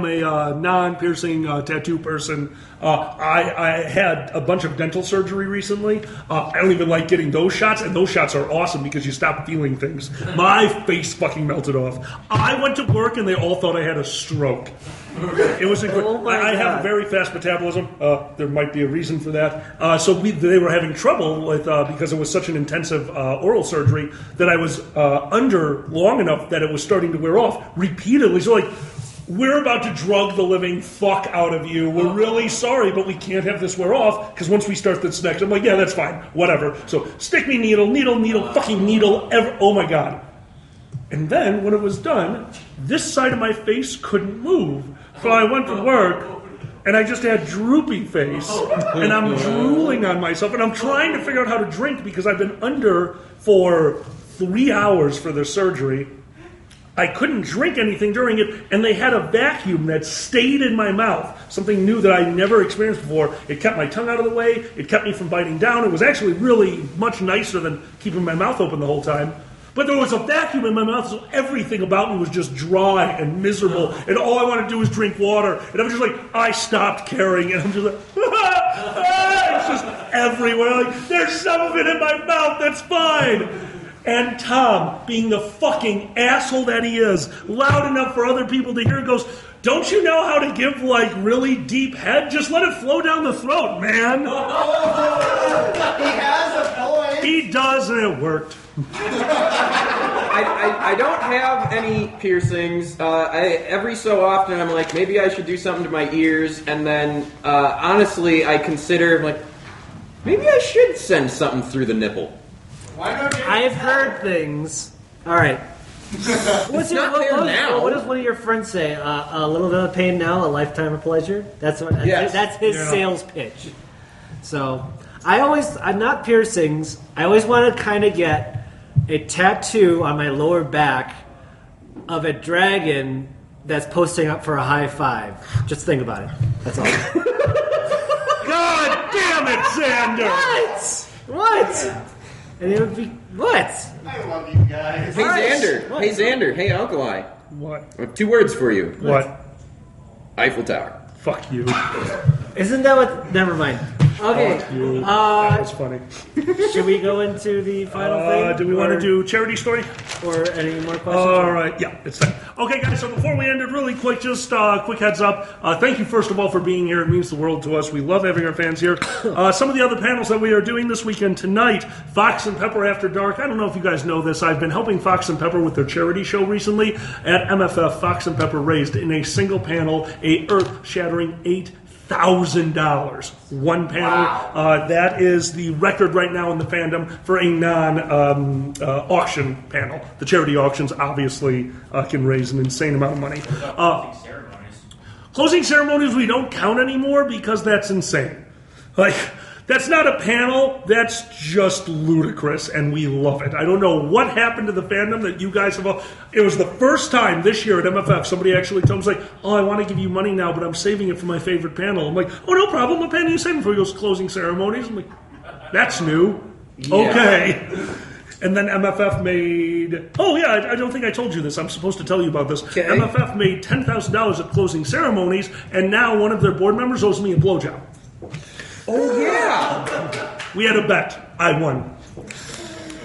a non-piercing tattoo person. I had a bunch of dental surgery recently. I don't even like getting those shots, and those shots are awesome because you stop feeling things. My face fucking melted off. I went to work and they all thought I had a stroke. It was incredible. I have a very fast metabolism. There might be a reason for that. So they were having trouble with because it was such an intensive oral surgery that I was under long enough that it was starting to wear off repeatedly. So like, we're about to drug the living fuck out of you. We're really sorry, but we can't have this wear off because once we start this next, I'm like, yeah, that's fine, whatever. So stick me needle, fucking needle. Oh my god. And then when it was done, this side of my face couldn't move. So I went to work, and I just had droopy face, and I'm drooling on myself, and I'm trying to figure out how to drink because I've been under for 3 hours for the surgery. I couldn't drink anything during it, and they had a vacuum that stayed in my mouth, something new that I never experienced before. It kept my tongue out of the way. It kept me from biting down. It was actually really much nicer than keeping my mouth open the whole time. But there was a vacuum in my mouth, so everything about me was just dry and miserable, and all I wanted to do was drink water. And I was just like, I stopped caring, and I'm just like, it's just everywhere. Like, there's some of it in my mouth, that's fine. And Tom, being the fucking asshole that he is, loud enough for other people to hear, goes, don't you know how to give, like, really deep head? Just let it flow down the throat, man. He has a point. He does, and it worked. I don't have any piercings. Every so often I'm like, maybe I should do something to my ears, and then honestly I consider, like, maybe I should send something through the nipple. Why don't you? I've heard things. All right. What does one of your friends say? A little bit of pain now, a lifetime of pleasure. That's his sales pitch. So I'm not piercings. I always want to kind of get a tattoo on my lower back of a dragon that's posting up for a high five. Just think about it. That's all. God damn it, Xander! What? And it would be what? I love you guys. Hey, Right. Xander. What? Hey, Xander. Hey, Uncle I. What? I have 2 words for you. What? Eiffel Tower. Fuck you. Isn't that what? Never mind. Okay. Fuck you. That was funny. Should we go into the final thing? Do we want to do charity story? Or any more questions? All right, yeah, it's time. Okay, guys, so before we end it, really quick, just quick heads up. Thank you, first of all, for being here. It means the world to us. We love having our fans here. Some of the other panels that we are doing this weekend tonight, Fox and Pepper After Dark. I don't know if you guys know this. I've been helping Fox and Pepper with their charity show recently. At MFF, Fox and Pepper raised in a single panel a earth-shattering $8,000. One panel. Wow. That is the record right now in the fandom for a non-auction panel. The charity auctions obviously can raise an insane amount of money. Closing ceremonies we don't count anymore because that's insane. Like, that's not a panel. That's just ludicrous, and we love it. I don't know what happened to the fandom that you guys have all... It was the first time this year at MFF somebody actually told me, like, oh, I want to give you money now, but I'm saving it for my favorite panel. I'm like, oh, no problem. What panel are you saving for? He goes, closing ceremonies. I'm like, that's new. Yeah. Okay. And then MFF made... Oh, yeah, I don't think I told you this. I'm supposed to tell you about this. Okay. MFF made $10,000 at closing ceremonies, and now one of their board members owes me a blowjob. Oh, yeah! We had a bet. I won.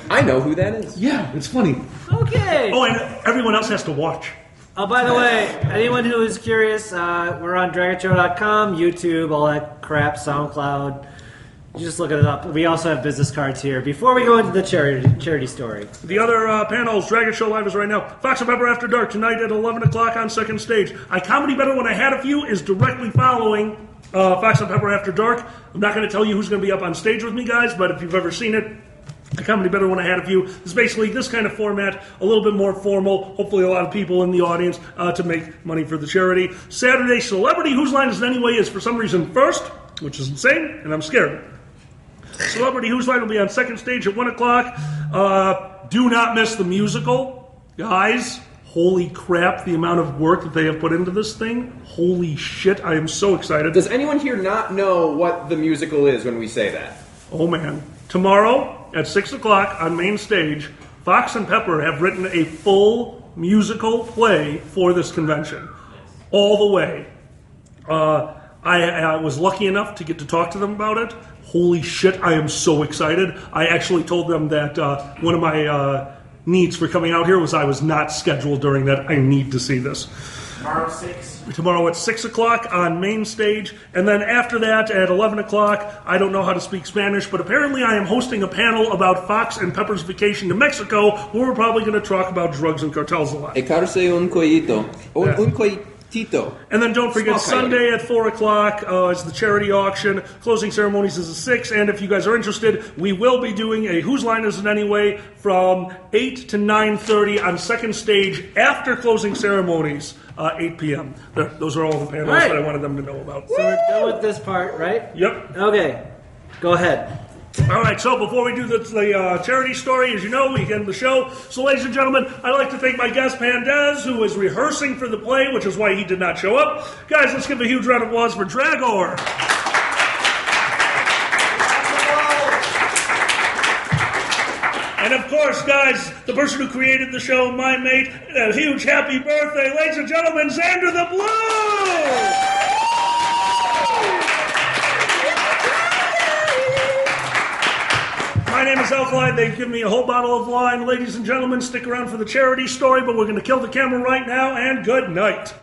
I know who that is. Yeah, it's funny. Okay. Oh, and everyone else has to watch. Oh, by the way, anyone who is curious, we're on DragonShow.com, YouTube, all that crap, SoundCloud. You just look it up. We also have business cards here. Before we go into the charity story. The other panels, Dragon Show Live is right now. Fox and Pepper After Dark tonight at 11 o'clock on second stage. I Comedy Better When I Had a Few is directly following Fox and Pepper After Dark. I'm not going to tell you who's going to be up on stage with me, guys, but if you've ever seen it, I Comedy Better When I Had a Few is basically this kind of format, a little bit more formal, hopefully a lot of people in the audience to make money for the charity. Saturday, Celebrity Whose Line Is It Anyway is for some reason first, which is insane, and I'm scared. Celebrity Whose Line will be on second stage at 1 o'clock. Do not miss the musical. Guys, holy crap, the amount of work that they have put into this thing. Holy shit, I am so excited. Does anyone here not know what the musical is when we say that? Oh man. Tomorrow at 6 o'clock on main stage, Fox and Pepper have written a full musical play for this convention. All the way. I was lucky enough to get to talk to them about it. Holy shit, I am so excited. I actually told them that one of my needs for coming out here was I was not scheduled during that. I need to see this. Tomorrow at 6 o'clock on main stage. And then after that at 11 o'clock, I don't know how to speak Spanish, but apparently I am hosting a panel about Fox and Pepper's vacation to Mexico, where we're probably going to talk about drugs and cartels a lot. Ecarse un coito. Un coitito. And then don't forget, Sunday at 4 o'clock is the charity auction. Closing ceremonies is at 6. And if you guys are interested, we will be doing a Whose Line Is It Anyway from 8 to 9:30 on second stage after closing ceremonies. 8 p.m. Those are all the panels that I wanted them to know about. So we're done with this part, right? Yep. Okay. Go ahead. All right, so before we do the charity story, as you know, we end the show. So, ladies and gentlemen, I'd like to thank my guest, Pandez, who is rehearsing for the play, which is why he did not show up. Guys, let's give a huge round of applause for Dragor. And of course, guys, the person who created the show, my mate, a huge happy birthday, ladies and gentlemen, Xander the Blue! My name is Alkaline. They've given me a whole bottle of wine. Ladies and gentlemen, stick around for the charity story, but we're going to kill the camera right now, and good night.